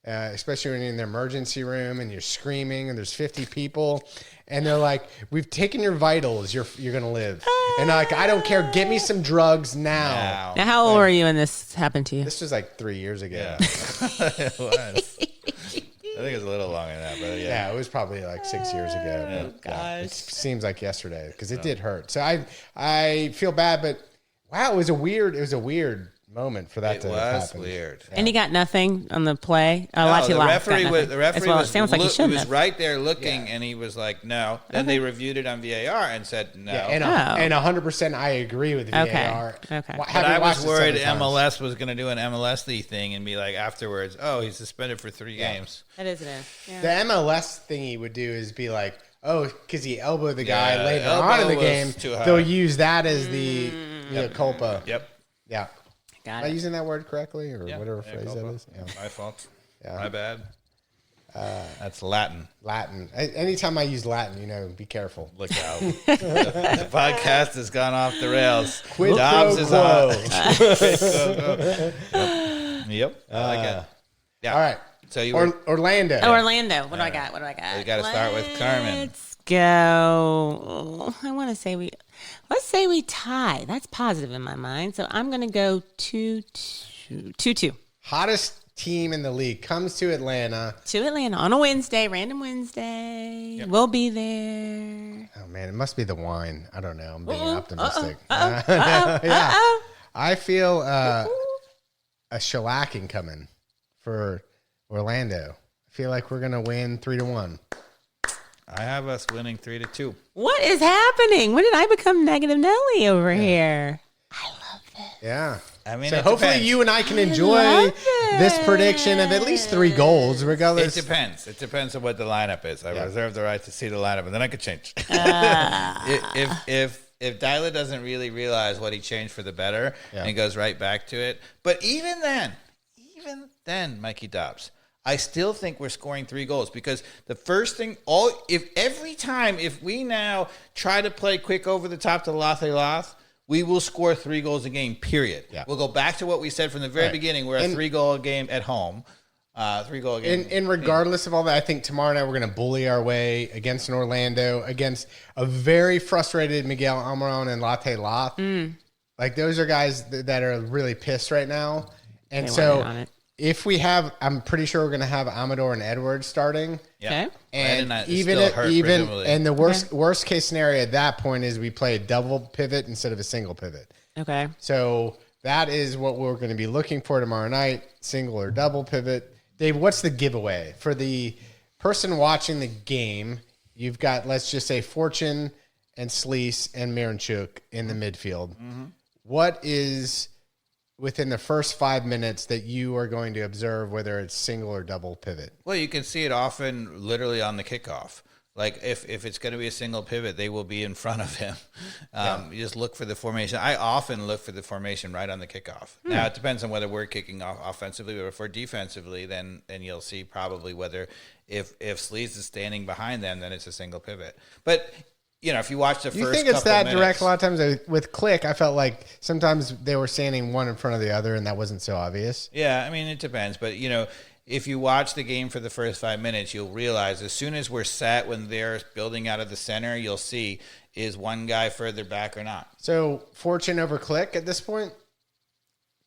especially when you're in the emergency room and you're screaming and there's 50 people, and they're like, "We've taken your vitals. You're gonna live." And like, I don't care. Get me some drugs now. Now, how old were you when this happened to you? This was like 3 years ago. Yeah, it was. I think it was a little longer than that, but yeah. Yeah, it was probably like 6 years ago. But, yeah, it seems like yesterday because it did hurt. So I feel bad, but wow, it was a weird moment for that It to have was happened. weird. And he got nothing on the play. No, Latte the Loss got referee nothing. was the referee As well, was, it sounds like he he shouldn't was have. right there looking, and he was like, "No." Then they reviewed it on VAR and said, "No." Yeah, Oh. and 100% I agree with VAR. Okay. Okay. but Having I watched was it worried several times. MLS was going to do an MLS-y thing and be like afterwards, "Oh, he's suspended for 3 games." That is it. Yeah. The MLS thing he would do is be like, oh, because he elbowed the guy Yeah, later elbow on in the was game. too high. They'll use that as the culpa. Yep. Yeah. Got Am I it. using that word correctly or Yeah, whatever yeah, phrase culpa. that is? Yeah. My fault. Yeah. My bad. That's Latin. Latin. Anytime I use Latin, be careful. Look out. The podcast has gone off the rails. Quid Dobbs pro is quo. on. Quid pro quo. Yep. I like it. Yeah. All right. So you were, Orlando. Oh, Orlando. What do I got? We gotta start with Carmen. Let's go. I want to say let's say we tie. That's positive in my mind. So I'm going to go 2-2. Hottest team in the league comes to Atlanta. To Atlanta on a Wednesday, random Wednesday. We'll be there. Oh, man, it must be the wine. I don't know. I'm being optimistic. Yeah. I feel a shellacking coming for Orlando. I feel like we're going to win 3-1. I have us winning 3-2. What is happening? When did I become negative Nelly over here? Yeah. I mean, So it hopefully depends. you and I can enjoy love this it. prediction of at least 3 goals, It regardless. depends. It depends on what the lineup is. I reserve the right to see the lineup, and then I could change. If Dyla doesn't really realize what he changed for the better and goes right back to it, but even then, Mikey Dobbs, I still think we're scoring 3 goals because the first thing, if we now try to play quick over the top to Loth, we will score 3 goals a game, period. Yeah. We'll go back to what we said from the very beginning. We're a 3-goal game at home. 3-goal game. And regardless of all that, I think tomorrow night we're going to bully our way against an Orlando, against a very frustrated Miguel Almiron and Latte Loth. Like, those are guys that are really pissed right now. And They so weren't on it. if we have, I'm pretty sure we're going to have Amador and Edwards starting. Okay. And Brandon is even still hurt, presumably. and the worst case scenario at that point is we play a double pivot instead of a single pivot. Okay. So that is what we're going to be looking for tomorrow night, single or double pivot. Dave, what's the giveaway? For the person watching the game, you've got, let's just say, Fortune and Sleece and Miranchuk in the midfield. What is within the first 5 minutes that you are going to observe, whether it's single or double pivot? Well, you can see it often literally on the kickoff. Like if it's going to be a single pivot, they will be in front of him. You just look for the formation. I often look for the formation right on the kickoff. Now, it depends on whether we're kicking off offensively or if we're defensively, then you'll see probably whether if Sleaze is standing behind them, then it's a single pivot. But, if you watch the first You think it's couple that minutes, direct? A lot of times with Click, I felt like sometimes they were standing one in front of the other, and that wasn't so obvious. Yeah, I mean, it depends. But, if you watch the game for the first 5 minutes, you'll realize as soon as we're set, when they're building out of the center, you'll see is one guy further back or not. So Fortune over Click at this point?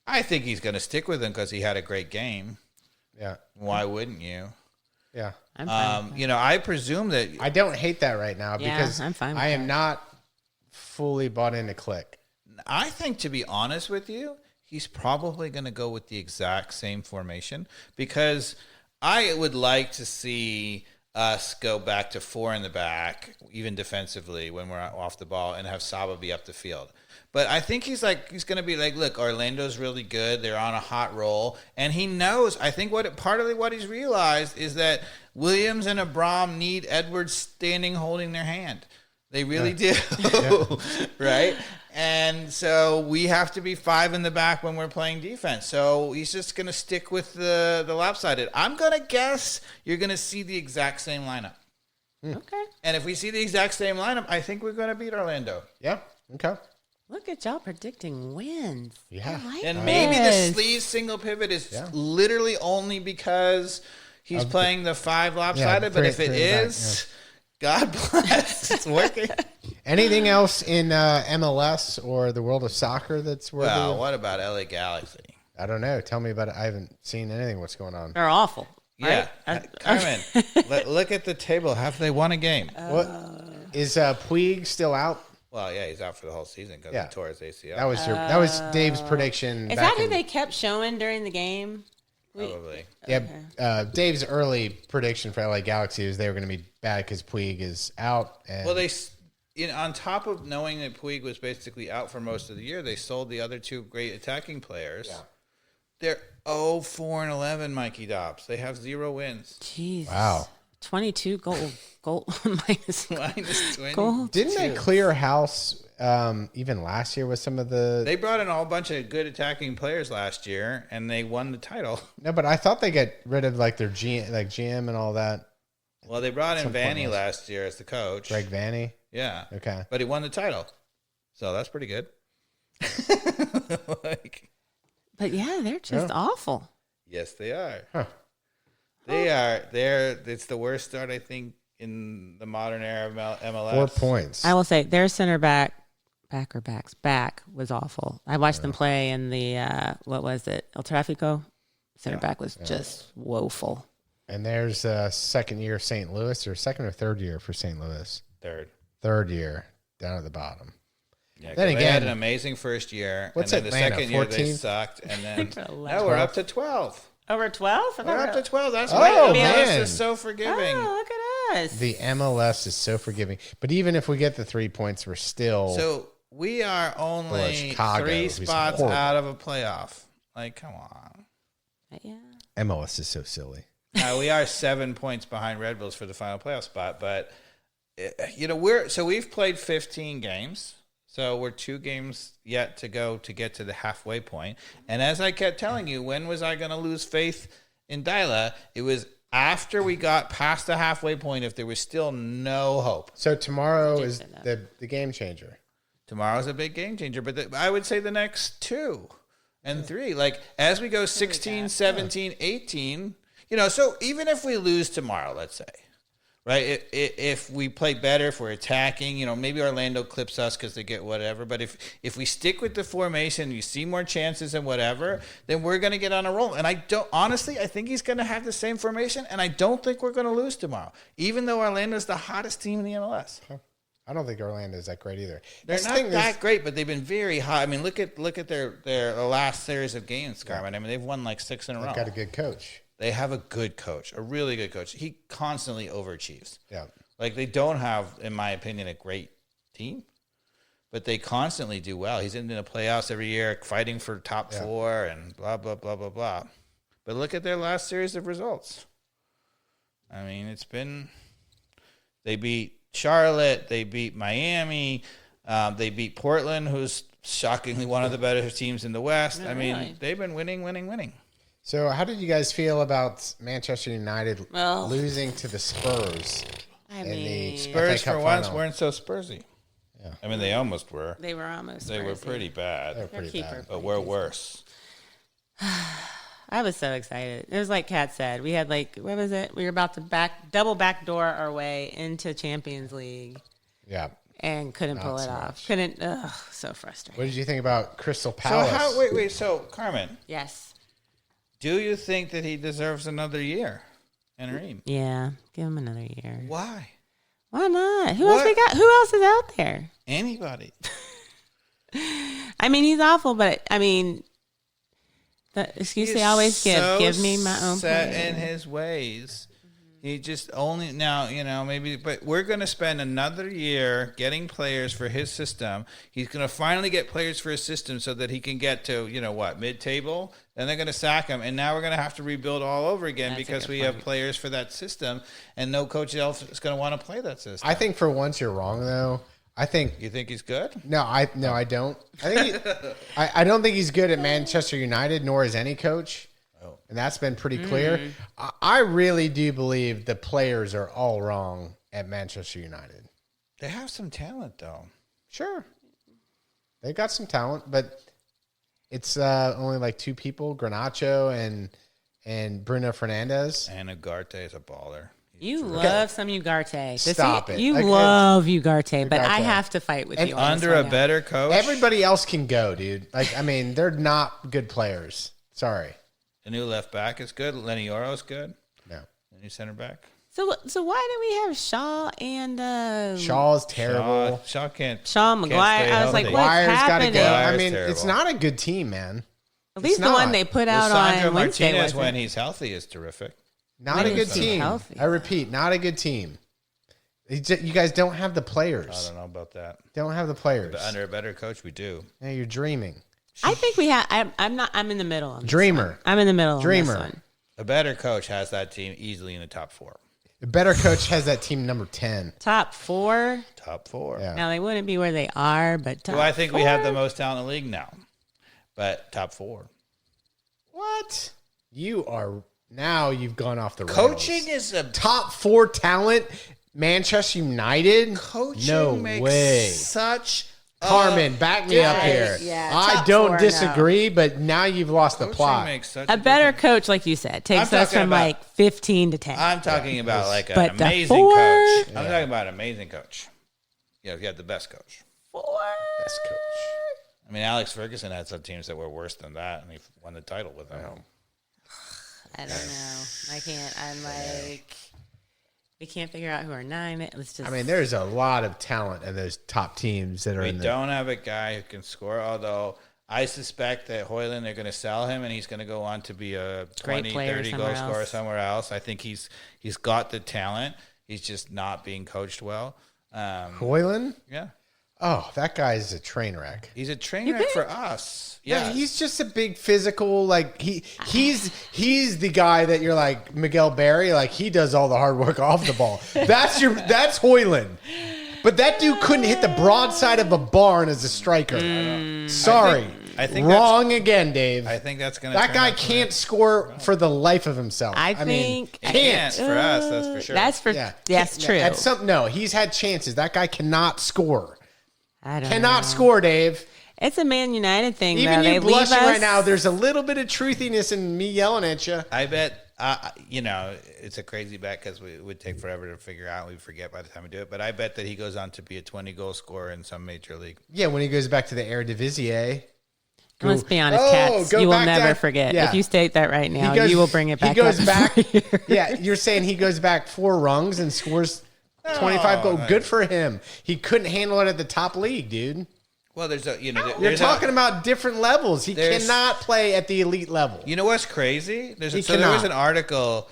I think he's going to stick with him because he had a great game. Yeah. Why wouldn't you? Yeah. I'm fine. You know, I presume that I don't hate that right now Yeah, because I'm fine with I am that. not fully bought into Click. I think, to be honest with you, he's probably going to go with the exact same formation because I would like to see us go back to 4 in the back, even defensively when we're off the ball, and have Saba be up the field. But I think he's going to be like, look, Orlando's really good. They're on a hot roll. And he knows, I think partly what he's realized is that Williams and Abram need Edwards standing holding their hand. They really do, right? And so we have to be 5 in the back when we're playing defense. So he's just going to stick with the lopsided. I'm going to guess you're going to see the exact same lineup. Okay. And if we see the exact same lineup, I think we're going to beat Orlando. Yeah. Okay. Look at y'all predicting wins. Yeah. I like And maybe the this. sleeve single pivot is literally only because he's playing the 5 lopsided. But if it is, God bless, it's working. Anything else in MLS or the world of soccer that's worthy? Well, what about LA Galaxy? I don't know. Tell me about it. I haven't seen anything. What's going on? They're awful. Yeah, Right? Carmen, look at the table. Have they won a game? What is Puig still out? Well, yeah, he's out for the whole season because he tore his ACL. That was Dave's prediction. Is that who they kept showing during the game? Probably. Yeah, Dave's early prediction for LA Galaxy is they were going to be bad because Puig is out. And Well, on top of knowing that Puig was basically out for most of the year, they sold the other 2 great attacking players. Yeah. They're 0-4-11, Mikey Dobbs. They have 0 wins. Jeez. Wow. 22 goal minus Minus 20. goal. Didn't they clear house even last year with some of the? They brought in a whole bunch of good attacking players last year, and they won the title. No, but I thought they got rid of like their GM and all that. Well, they brought in Some point Vanny was- last year as the coach. Greg Vanny. Yeah. Okay. But he won the title. So that's pretty good. But yeah, they're just awful. Yes, they are. Huh. They are. It's the worst start, I think, in the modern era of MLS. 4 points. I will say their center back was awful. I watched them play in the what was it? El Tráfico. Center back was just woeful. And there's second year St. Louis, or second or third year for St. Louis. Third year down at the bottom. Yeah, Then they again, had an amazing first year. What's and then Atlanta, the second year they 14th? sucked. And then Eleven. no, we're up to 12. Over 12? We're up to 12. That's Oh, why MLS man. is so forgiving. Oh, look at us. The MLS is so forgiving. But even if we get the 3 points, we're still. So we are only Chicago, 3 who's spots horrible. out of a playoff. Like, come on. Yeah. MLS is so silly. We are 7 points behind Red Bulls for the final playoff spot, but we've played 15 games, so we're 2 games yet to go to get to the halfway point. And as I kept telling you, when was I going to lose faith in Dyla? It was after we got past the halfway point. If there was still no hope, So tomorrow is the game changer. tomorrow's a big game changer. But I would say the next 2 and 3, like as we go 16, 17, 18. So even if we lose tomorrow, let's say, right, if we play better, if we're attacking, maybe Orlando clips us because they get whatever. But if we stick with the formation, you see more chances and whatever, then we're going to get on a roll. And I think he's going to have the same formation, and I don't think we're going to lose tomorrow, even though Orlando's the hottest team in the MLS. I don't think Orlando is that great either. They're That's the not thing that is- great, but they've been very hot. I mean, look at their last series of games, Carmen. I mean, they've won like 6 in a row. They've got a good coach. They have a good coach, a really good coach. He constantly overachieves. Yeah. Like they don't have, in my opinion, a great team, but they constantly do well. He's in the playoffs every year, fighting for top 4 and blah, blah, blah, blah, blah. But look at their last series of results. I mean, they beat Charlotte, they beat Miami, they beat Portland, who's shockingly one of the better teams in the West. No, I mean, really. they've been winning. So how did you guys feel about Manchester United Well- losing to the Spurs? I in mean, the Spurs FA Cup for once final? weren't so Spursy. Yeah. I mean, they almost were. they were almost. They were Spursy. pretty bad. They're Their pretty keeper. bad. But we're worse. I was so excited. It was like Kat said. We had what was it? We were about to double backdoor our way into Champions League Yeah. and couldn't pull Not it so off. much. Couldn't. Ugh, so frustrating. What did you think about Crystal So Palace? wait. So Carmen, Yes. do you think that he deserves another year? Anaheim. Yeah, give him another year. Why? Why not? Who else we got? Who else is out there? Anybody. I mean, he's awful, but I mean, the excuse they always give me my own set player. in his ways. He just only now, maybe, but we're going to spend another year getting players for his system. He's going to finally get players for his system so that he can get to, mid-table. Then they're going to sack him. And now we're going to have to rebuild all over again because we have players for that system and no coach else is going to want to play that system. I think for once you're wrong, though. You think he's good? No, I don't. I don't think he's good at Manchester United, nor is any coach. And that's been pretty clear. I really do believe the players are all wrong at Manchester United. They have some talent, though. Sure. They got some talent, but it's only like two people, Garnacho and Bruno Fernandes. And Ugarte is a baller. You love some Ugarte. Stop it. You love Ugarte, but I have to fight with you. Under a better coach? Everybody else can go, dude. They're not good players. Sorry. The new left back is good. Lenny Oro's good. No. The new center back. So why do we have Shaw and Shaw's terrible. Shaw can't. Shaw Maguire? I was like, what's Maguire's got to happening? go. Maguire's It's terrible. not a good team, man. At least the one they put out Sandro on Wednesday Martinez, wasn't. when he's healthy, is terrific. Not When a good is he team. healthy? I repeat, not a good team. You guys don't have the I players. don't know about that. Don't have the players. But under a better coach, we do. Yeah, you're dreaming. I think we have. I'm in the middle. On this Dreamer. one. I'm in the middle. Dreamer. On this one. A better coach has that team easily in the top 4. A better coach has that team number 10. Top 4. Top 4. Yeah. Now they wouldn't be where they are, but top Do I think 4? we have the most talent in the league? No. But top 4. What? You've gone off the rails. Coaching is a Top 4 talent, Manchester United? coaching No makes way. such Carmen, back me up here. Yeah, I top don't 4, disagree, but now you've lost the coaching plot. makes such A better difference. coach, like you said, takes I'm us talking from about- like 15 to 10. I'm talking about like an But the amazing 4? coach. I'm talking about an amazing coach. You have the best coach. 4. Best coach. I mean, Alex Ferguson had some teams that were worse than that, and he won the title with them. I don't know. I can't. I'm like, we can't figure out who our 9 is. Let's just. There's a lot of talent in those top teams that are We in the. don't have a guy who can score, although I suspect that Hoyland, they're going to sell him, and he's going to go on to be a Great 20, player 30 goal somewhere scorer else. somewhere else. I think he's got the talent. He's just not being coached well. Hoyland? Yeah. Oh, that guy's a train wreck. He's a train wreck for us. Yeah, Yeah. he's just a big physical. He's the guy that you're like Miguel Berry. Like he does all the hard work off the ball. That's Hoyland. But that dude couldn't hit the broadside of a barn as a striker. Sorry, I think wrong again, Dave. I think that's going to that guy can't score for the life of himself. I mean, think. can't for us. That's for sure. That's for. Yeah. That's true. No, he's had chances. That guy cannot score. I don't Cannot know. score, Dave. It's a Man United thing. Even though. you They leave blushing us right now, there's a little bit of truthiness in me yelling at you. I bet, it's a crazy bet because it would take forever to figure out. We'd forget by the time we do it. But I bet that he goes on to be a 20-goal scorer in some major league. Yeah, when he goes back to the Eredivisie. Let's be honest, Oh, Cats. go You will back never down- forget. yeah. If you state that right now, He goes- you will bring it back. He goes up back. every year. Yeah, you're saying he goes back 4 rungs and scores 25 goals. no. Good for him. He couldn't handle it at the top league, dude. Well, there's a, You're talking about different levels. He there's- cannot play at the elite level. You know what's crazy? There was cannot. an article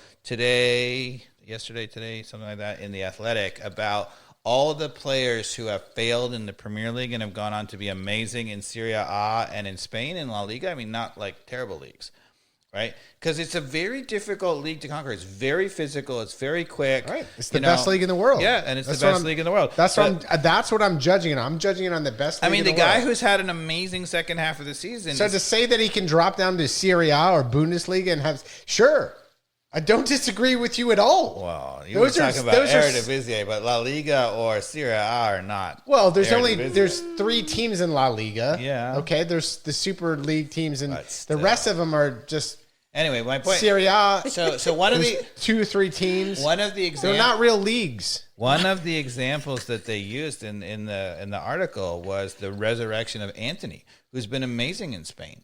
yesterday, something like that, in The Athletic about all the players who have failed in the Premier League and have gone on to be amazing in Serie A and in Spain and La Liga. I mean, not like terrible leagues, right? Because it's a very difficult league to conquer. It's very physical. It's very quick. Right. It's the best league in the world. Yeah, and it's That's the what best league in the world. That's But- that's what I'm judging it on. I'm judging it on the best league I mean, in the the guy world. who's had an amazing second half of the season. So to say that he can drop down to Serie A or Bundesliga and have... Sure. I don't disagree with you at all. Well, you were talking about Eredivisie, but La Liga or Serie A are not. Well, there's Eredivisie. 3 teams in La Liga. Yeah. Okay, there's the Super League teams, and But the still. rest of them are just Anyway, my point. Serie A. So one of There's the 2 or 3 teams. one of the They're examples not real leagues. one of the examples that they used in the article was the resurrection of Anthony, who's been amazing in Spain.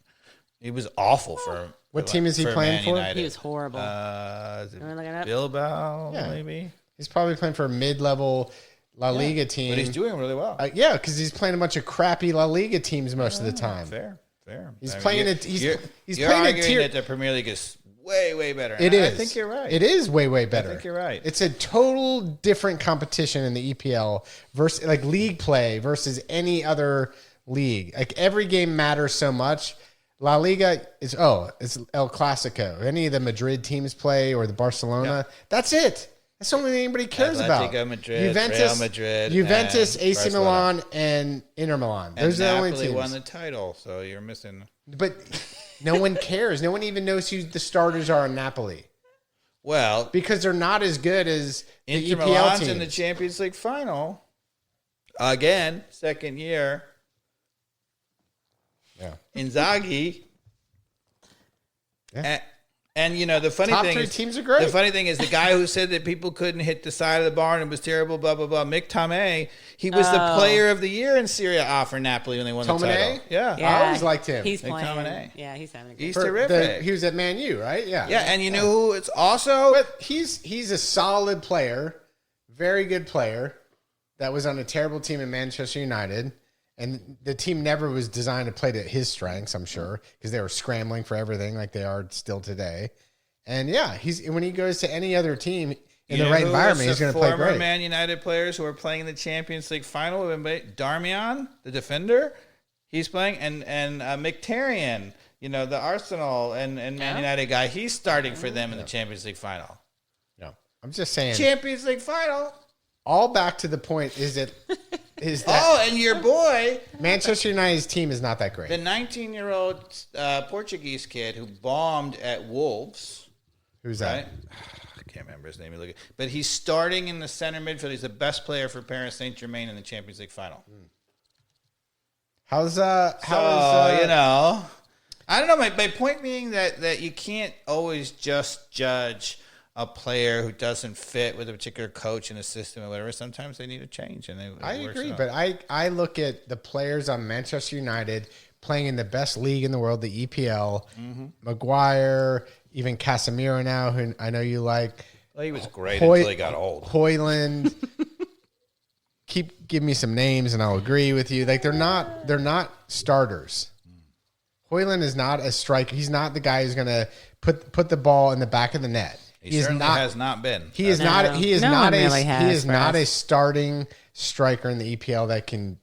He was awful for What team is he playing Man for? United. He was horrible. Is it Wanna look it up? Bilbao, Yeah. maybe. He's probably playing for a mid-level La Liga team. But he's doing really well. Yeah, because he's playing a bunch of crappy La Liga teams most of the time. Fair. He's I mean, playing you're- it. He's you're playing a arguing tier. that the Premier League is way better. It And is. I think you're right. It is way better. think you're right. It's a total different competition in the EPL versus like league play versus any other league. Like every game matters so much. La Liga is it's El Clasico. Any of the Madrid teams play or the Barcelona. That's it. That's the only thing anybody cares about. Atletico Madrid, Real Madrid, Juventus, and AC Barcelona. Milan, and Inter Milan. And Those are the only Napoli teams. won the title, so you're missing. But no one cares. No one even knows who the starters are in Napoli Well, because they're not as good as the Inter EPL Milan's teams. in the Champions League final again, second year. Yeah. Inzaghi. Yeah. And you know the funny Top thing three is, teams are great. The funny thing is the guy who said that people couldn't hit the side of the bar and it was terrible, blah blah blah. Mick Tomé, he was the player of the year in Serie A for Napoli when they won the Tomé? title. Yeah, I always liked him. He's Like playing. Dominic. Yeah, he's having a good. he's For terrific. he was at Man U, right? Yeah. Yeah, and you know who? It's also But he's a solid player, very good player that was on a terrible team in Manchester United. And the team never was designed to play to his strengths, I'm sure, because they were scrambling for everything like they are still today. And yeah, when he goes to any other team in the right environment, he's going to play Former great. Man United players who are playing in the Champions League final. Darmian, the defender, he's playing, and Mkhitaryan, you know, the Arsenal and Man United guy, he's starting for them in the Champions League final. No, I'm just saying. Champions League final. All back to the point is that And your boy, Manchester United's team is not that great. the 19-year-old Portuguese kid who bombed at Wolves. Who's that? Right? I can't remember his name. But he's starting in the center midfield. He's the best player for Paris Saint-Germain in the Champions League final. How's you know, I don't know. My point being that you can't always just judge a player who doesn't fit with a particular coach and a system or whatever. Sometimes they need a change, and I agree, but I look at the players on Manchester United playing in the best league in the world, the EPL. Maguire, even Casemiro now, who I know you like. Well, he was great until he got old. Hoyland. Give me some names and I'll agree with you. Like they're not starters. Hoyland is not a striker. He's not the guy who's going to put the ball in the back of the net. He certainly has not been. He is not. He is No not one a. really He has is for not us. a starting striker in the EPL that can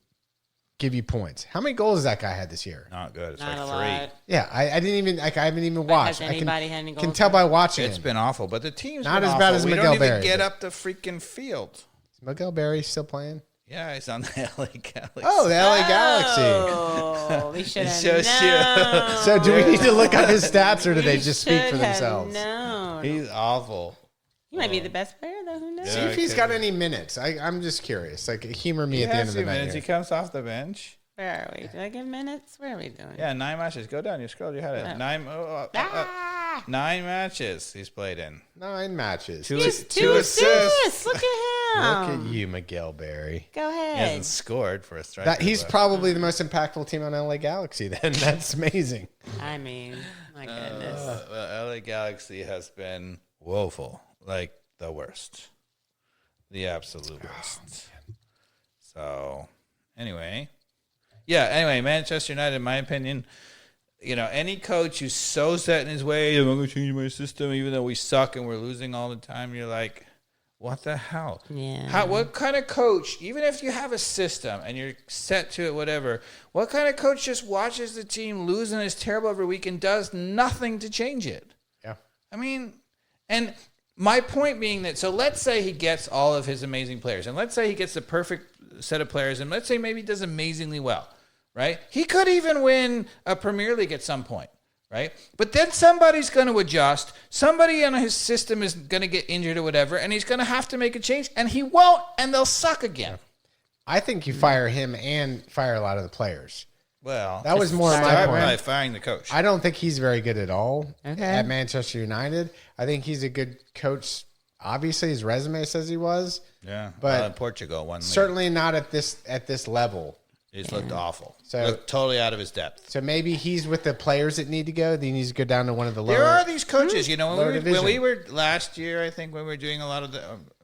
give you points. How many goals has that guy had this year? Not good. It's Not a like 3. lot. Yeah, I didn't even. I haven't even watched. has anybody had any can goals? tell by watching It's him. been awful, but the team's Not been as bad awful. as We Miguel don't even Berry, get but- up the freaking field. Is Miguel Berry still playing? Yeah, he's on the LA Galaxy. Oh, the LA Galaxy. Oh, we should have shows you. known. So do we need to look up his stats, or do they We just speak for should have themselves? known. He's awful. He might be the best player, though. Who knows? See if he's got any minutes. I'm just curious. Like humor me He at the end has of the few night. minutes. He here. comes off the bench. Where are we? Did I give minutes? Where are we doing? Yeah, 9 matches. Go down. You scrolled. You had it. Oh. 9 matches he's played in. 9 matches. Two, He's two two assists. assists. Look at him. Look at you, Miguel Berry. Go He ahead. hasn't scored for a striker. That he's but- probably the most impactful team on LA Galaxy. Then that's amazing. I mean, my goodness. the LA Galaxy has been woeful, like the worst, the absolute worst. So, anyway, Manchester United, in my opinion, you know, any coach who's so set in his way, I'm going to change my system, even though we suck and we're losing all the time. You're like, what the hell? Yeah. What kind of coach, even if you have a system and you're set to it, whatever, what kind of coach just watches the team lose and is terrible every week and does nothing to change it? Yeah. I mean, and my point being that, so let's say he gets all of his amazing players, and let's say he gets the perfect set of players, and let's say maybe he does amazingly well, right? He could even win a Premier League at some point, right? But then somebody's going to adjust. Somebody in his system is going to get injured or whatever, and he's going to have to make a change, and he won't, and they'll suck again. I think you fire him and fire a lot of the players. Well, That was more my start point. by firing the coach. I don't think he's very good at all Okay. at Manchester United. I think he's a good coach. Obviously, his resume says he was. Yeah, But in Portugal, one league. Certainly not at this level. He's looked awful. So Looked totally out of his depth. So maybe he's with the players that need to go. He needs to go down to one of the lower. There are these coaches, when we were last year, I think when we were doing a lot of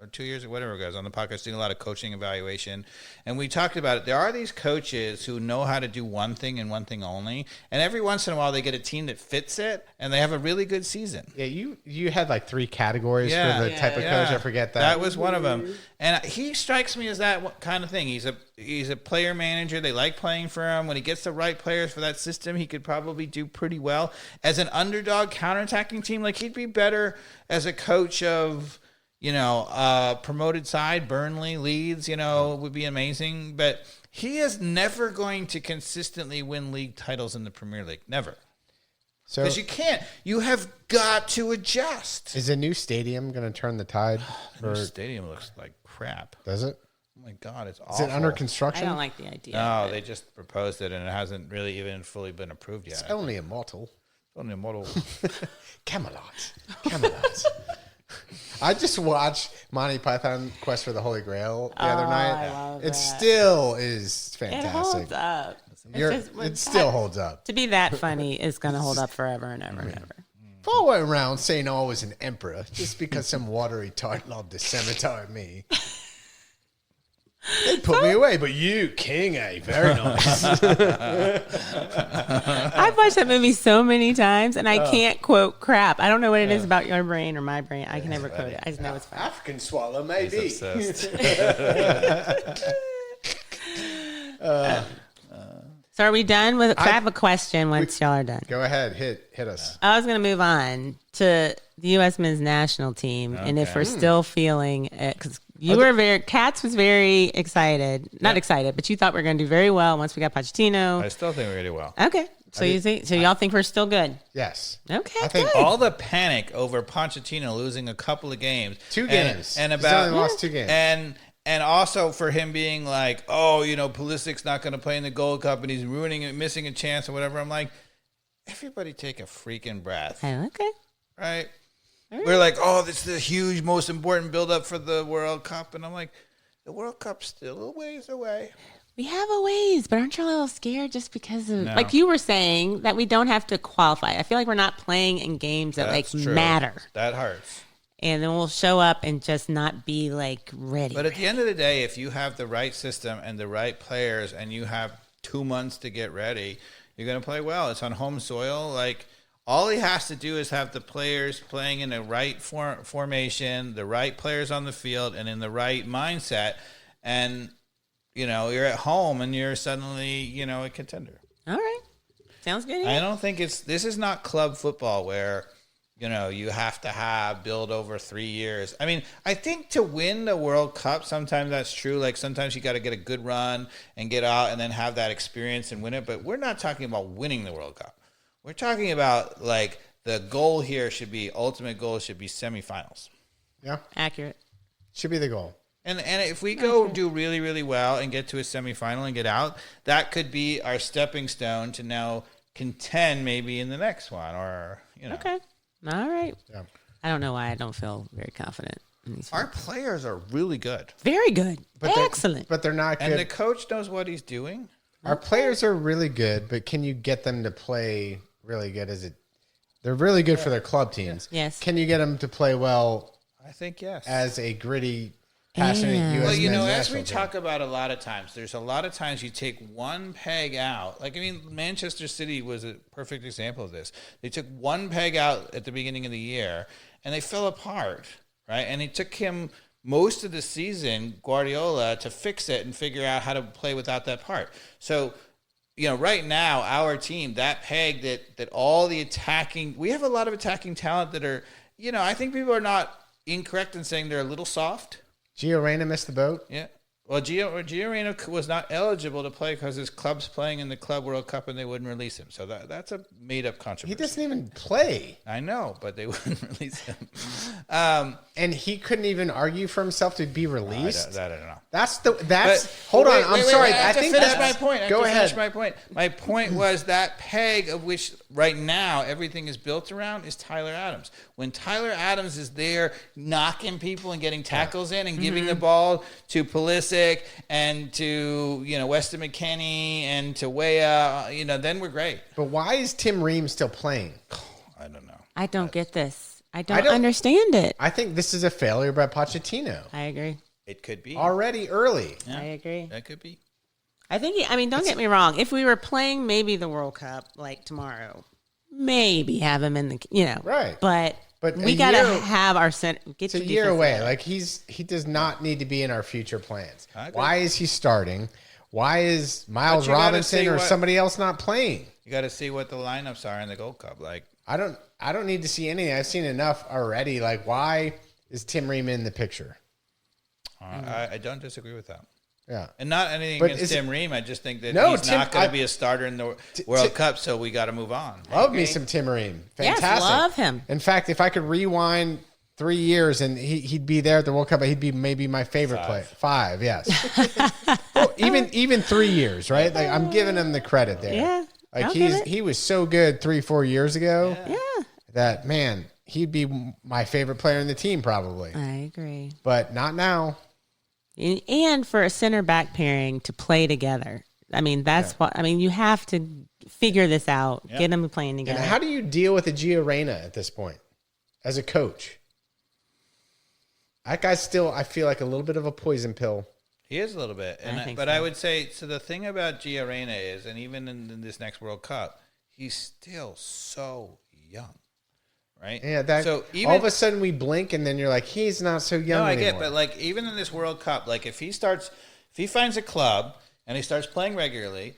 or 2 years or whatever it goes on the podcast, doing a lot of coaching evaluation, and we talked about it. There are these coaches who know how to do one thing and one thing only, and every once in a while they get a team that fits it, and they have a really good season. Yeah, you had like 3 categories for the type of coach. I forget that. That was one of them, and he strikes me as that kind of thing. He's a player manager. They like playing for him. When he gets the right players for that system, he could probably do pretty well as an underdog counterattacking team. Like he'd be better as a coach of, promoted side, Burnley, Leeds, would be amazing. But he is never going to consistently win league titles in the Premier League. Never. So because you can't. You have got to adjust. Is a new stadium going to turn the tide? The stadium looks like crap. Does it? Oh my God, it's awful. Is it under construction? I don't like the idea. No, they just proposed it, and it hasn't really even fully been approved yet. It's only a model. It's only a model. Camelot. I just watched Monty Python Quest for the Holy Grail the other night. I love it that. still is fantastic. It holds up. It still holds up. To be that funny is going to hold up forever and ever and ever. If I went around saying I was an emperor just because some watery tart loved to scimitar me, they put me away. But you, king, very nice. I've watched that movie so many times, and I can't quote crap. I don't know what it is about your brain or my brain. I can never quote it. I just know it's funny. African swallow, maybe. So are we done with? I have a question once y'all are done. Go ahead, hit us. I was going to move on to the U.S. men's national team, and if we're still feeling it, because Katz was very excited, not excited, but you thought we were going to do very well once we got Pochettino. I still think we're going to do well. Okay, so y'all think we're still good? Yes. Okay, I think good. All the panic over Pochettino losing a couple of games, 2 games, and He's about only lost 2 games, and also for him being like, Pulisic's not going to play in the Gold Cup and he's ruining it, missing a chance or whatever. I'm like, everybody take a freaking breath. Okay. Right? We're like, this is the huge, most important build-up for the World Cup. And I'm like, the World Cup's still a ways away. We have a ways, but aren't you a little scared just because of, like you were saying, that we don't have to qualify? I feel like we're not playing in games that matter. That hurts. And then we'll show up and just not be ready. But at the end of the day, if you have the right system and the right players and you have 2 months to get ready, you're going to play well. It's on home soil. All he has to do is have the players playing in the right formation, the right players on the field, and in the right mindset. And, you're at home and you're suddenly, a contender. All right. Sounds good. I don't think this is not club football where, you have to build over 3 years. I mean, I think to win the World Cup, sometimes that's true. Sometimes you got to get a good run and get out and then have that experience and win it. But we're not talking about winning the World Cup. We're talking about the goal here ultimate goal should be semifinals. Yeah. Accurate. Should be the goal. And if we go do really, really well and get to a semifinal and get out, that could be our stepping stone to now contend maybe in the next one or, Okay. All right. Yeah. I don't know why I don't feel very confident in these. Our players are really good. Very good. Excellent. But they're not good. And the coach knows what he's doing. Our players are really good, but can you get them to play really good? They're really good for their club teams. Yes. Can you get them to play well? I think yes. As a gritty, passionate U.S. Well, men's as we national team. talk about a lot of times, there's a lot of times you take one peg out. Manchester City was a perfect example of this. They took one peg out at the beginning of the year, and they fell apart, right? And it took him most of the season, Guardiola, to fix it and figure out how to play without that part. So, right now, our team, that peg that all the attacking, we have a lot of attacking talent that are, I think people are not incorrect in saying they're a little soft. Gio Reyna missed the boat. Yeah. Well, Gio Reyna was not eligible to play because his club's playing in the Club World Cup and they wouldn't release him. So that's a made-up controversy. He doesn't even play. I know, but they wouldn't release him. And he couldn't even argue for himself to be released. I don't know. Hold on. I'm sorry. I think that's that's my point. Go ahead. Finish my point. My point was that peg of which right now everything is built around is Tyler Adams. When Tyler Adams is there knocking people and getting tackles in and giving the ball to Pulisic and to Weston McKennie and to Weah, then we're great. But why is Tim Ream still playing? I don't know. I don't get this. I don't understand it. I think this is a failure by Pochettino. I agree. It could be Already early. Yeah, I agree. That could be. I think. Don't get me wrong. If we were playing maybe the World Cup like tomorrow, maybe have him in the Right. But we got to have our center. It's a year away. Like he does not need to be in our future plans. Why is he starting? Why is Miles Robinson or somebody else not playing? You got to see what the lineups are in the Gold Cup. Like I don't need to see anything. I've seen enough already. Like why is Tim Ream in the picture? I don't disagree with that. Yeah, and not anything against Tim Ream. I just think that he's not going to be a starter in the World Cup, so we got to move on. Love me some Tim Ream. Fantastic. Yes, love him. In fact, if I could rewind 3 years and he'd be there at the World Cup, he'd be maybe my favorite player. 5, yes. Well, even 3 years, right? Like I'm giving him the credit there. Yeah. Like he was so good 3-4 years ago. Yeah. That man, he'd be my favorite player in the team probably. I agree. But not now. And for a center back pairing to play together. I mean, that's what you have to figure this out. Get them playing together. And how do you deal with a Gio Reyna at this point as a coach? That guy's still, I feel like, a little bit of a poison pill. He is a little bit. I would say, so the thing about Gio Reyna is, and even in this next World Cup, he's still so young. Right? Yeah, so even, all of a sudden we blink and then you're like, he's not so young anymore. I get, but like even in this World Cup, like if he finds a club and he starts playing regularly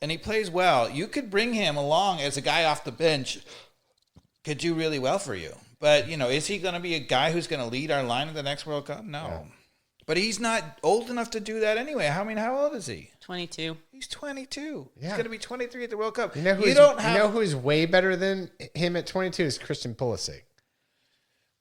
and he plays well, you could bring him along as a guy off the bench, could do really well for you. But, is he going to be a guy who's going to lead our line at the next World Cup? No. Yeah. But he's not old enough to do that anyway. How old is he? 22. He's 22. Yeah. He's going to be 23 at the World Cup. You know who's way better than him at 22 is Christian Pulisic.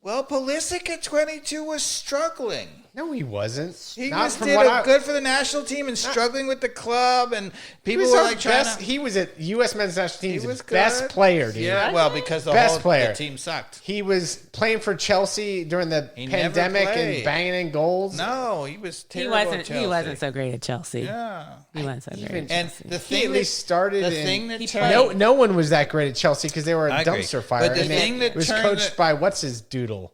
Well, Pulisic at 22 was struggling. No, he wasn't. He good for the national team and struggling with the club, and people were like He was at U.S. men's national team's best player, dude. Yeah, well, because the team sucked. He was playing for Chelsea during the pandemic and banging in goals. No, he was terrible at Chelsea. He wasn't so great at Chelsea. Yeah. He wasn't so great. And the thing no one was that great at Chelsea because they were a dumpster fire. But the thing that was coached by what's his doodle?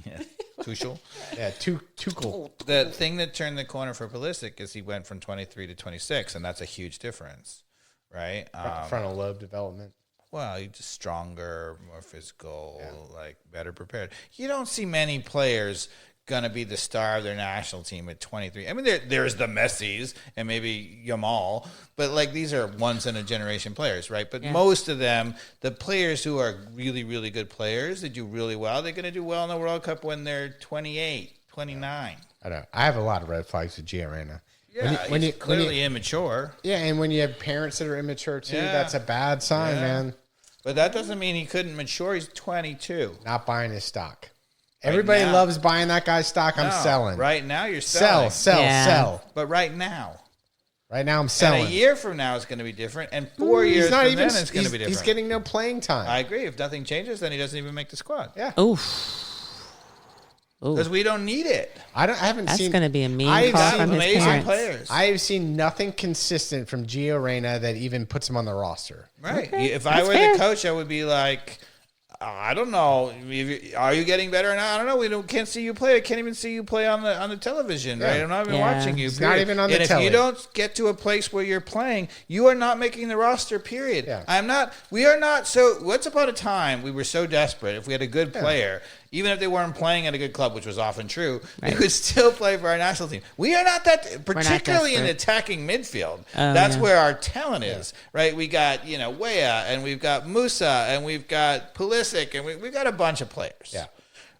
Yeah. Tuchel? Yeah, Tuchel. The thing that turned the corner for Pulisic is he went from 23 to 26, and that's a huge difference, right? Frontal lobe development. Well, he's just stronger, more physical, like better prepared. You don't see many players going to be the star of their national team at 23. I mean, there's the Messis and maybe Yamal, but like these are once-in-a-generation players, right? But most of them, the players who are really, really good players, they do really well. They're going to do well in the World Cup when they're 28, 29. I know. I have a lot of red flags with Gio Reyna. Yeah, he's clearly immature. Yeah, and when you have parents that are immature too, that's a bad sign, man. But that doesn't mean he couldn't mature. He's 22. Not buying his stock. Everybody loves buying that guy's stock. I'm selling. Right now, you're selling. Sell. But right now. Right now, I'm selling. And a year from now, it's going to be different. And 4 years from then, it's going to be different. He's getting no playing time. I agree. If nothing changes, then he doesn't even make the squad. Yeah. Oof. Because we don't need it. That's going to be a mean call from his parents. Players. I have seen nothing consistent from Gio Reyna that even puts him on the roster. Right. Okay. If I were the coach, I would be like, I don't know. Are you getting better or not? I don't know. Can't see you play. I can't even see you play on the television. Yeah. Right? I'm not even watching you. It's not even on the television. And if you don't get to a place where you're playing, you are not making the roster. Period. Yeah. We are not. So once upon a time, we were so desperate. If we had a good player, even if they weren't playing at a good club, which was often true, they would still play for our national team. We are not that, particularly in attacking midfield. That's where our talent is, right? We got, Weah, and we've got Musa, and we've got Pulisic, and we've got a bunch of players. Yeah.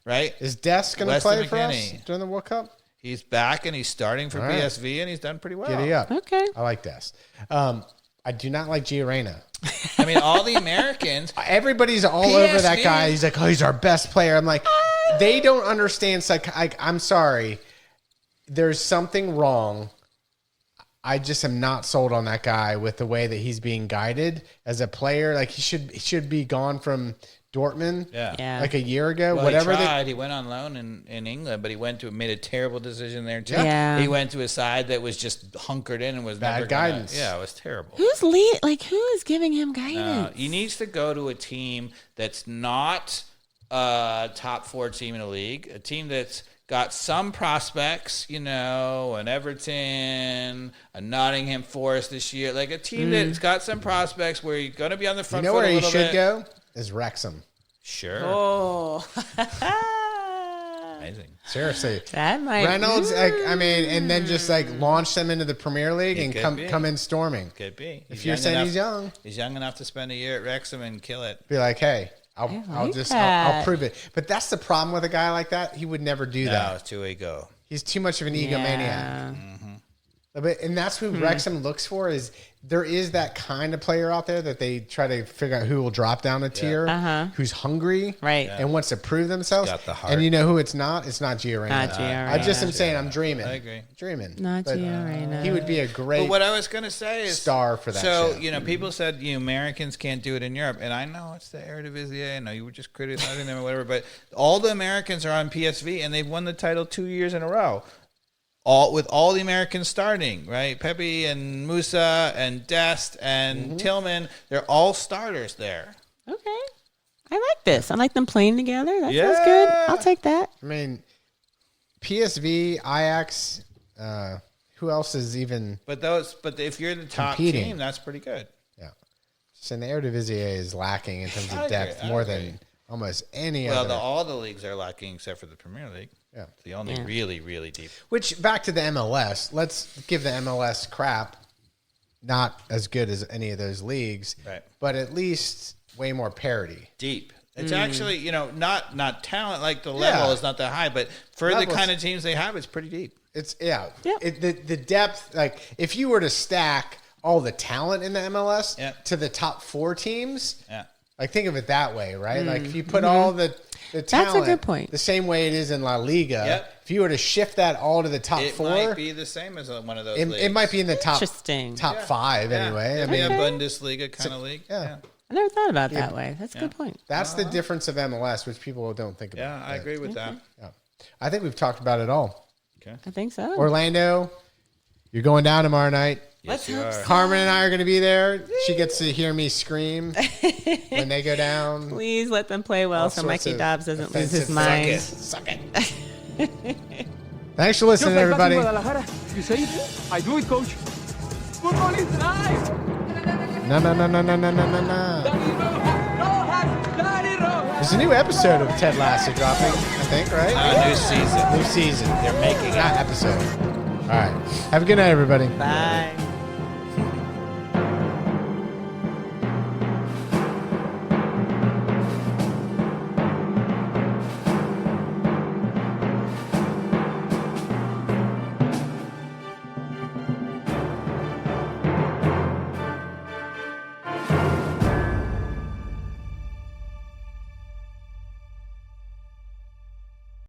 Right? Is Dest going to play for us during the World Cup? He's back, and he's starting for PSV, and he's done pretty well. Giddy up. Okay. I like Dest. I do not like Gio Reyna. I mean, all the Americans. Everybody's all over that guy. He's like, oh, he's our best player. I'm like, they don't understand. I'm sorry. There's something wrong. I just am not sold on that guy with the way that he's being guided as a player. Like he should be gone from Dortmund. Like a year ago. Well, whatever. He tried. He went on loan in England, but he made a terrible decision there too. Yeah. He went to a side that was just hunkered in and was Bad never guidance. Yeah, it was terrible. Who is giving him guidance? He needs to go to a team that's not a top 4 team in the league, a team that's got some prospects, an Everton, a Nottingham Forest this year, like a team that's got some prospects where you're going to be on the front foot a little bit. You know where he should go? Is Wrexham. Sure. Oh. Amazing. Seriously. That might Reynolds, and then just launch them into the Premier League and come in storming. Could be. If you're saying he's young. He's young enough to spend a year at Wrexham and kill it. Be like, hey, I'll prove it. But that's the problem with a guy like that. He would never do that. No, it's too ego. He's too much of an egomaniac. And that's who Wrexham looks for. Is there is that kind of player out there that they try to figure out who will drop down a tier, who's hungry, right, and wants to prove themselves. Got the heart. And you know who it's not? It's not Gio Reyna. Not Gio Reyna. I just am saying I'm dreaming. I agree. Dreaming. Not Gio Reyna. He would be a great. But what I was going to say is star for that. So show. people said Americans can't do it in Europe, and I know it's the Eredivisie. I know you were just criticizing them or whatever, but all the Americans are on PSV, and they've won the title 2 years in a row. With all the Americans starting, right? Pepe and Musa and Dest and Tillman, they're all starters there. Okay. I like this. I like them playing together. That sounds good. I'll take that. I mean, PSV, Ajax, who else is even But if you're the top competing? team, that's pretty good. Yeah. So the Eredivisie is lacking in terms of depth more than almost any other. All the leagues are lacking except for the Premier League. Yeah. It's the only really, really deep. Which, back to the MLS, let's give the MLS crap. Not as good as any of those leagues, right? But at least way more parity. Deep. It's actually, not talent, like the level is not that high, but for the kind of teams they have, it's pretty deep. It's, the depth, like, if you were to stack all the talent in the MLS to the top 4 teams, like, think of it that way, right? Like, if you put all the talent, that's a good point. The same way it is in La Liga. If you were to shift that all to the top 4, it might be the same as one of those leagues. It might be in the top 5 anyway. It'd be a Bundesliga kind of league. Yeah. I never thought about it that way. That's a good point. That's the difference of MLS, which people don't think about. Yeah, I agree with that. Yeah. I think we've talked about it all. Okay. I think so. Orlando, you're going down tomorrow night. Yes, you are. Carmen and I are going to be there. She gets to hear me scream when they go down. Please let them play well so Mikey Dobbs doesn't lose his mind. Suck it. Thanks for listening, everybody. You say it? I do it, coach. Football is life. No. There's a new episode of Ted Lasso dropping, I think, right? New season. New season. They're making Not episode. All right. Have a good night, everybody. Bye.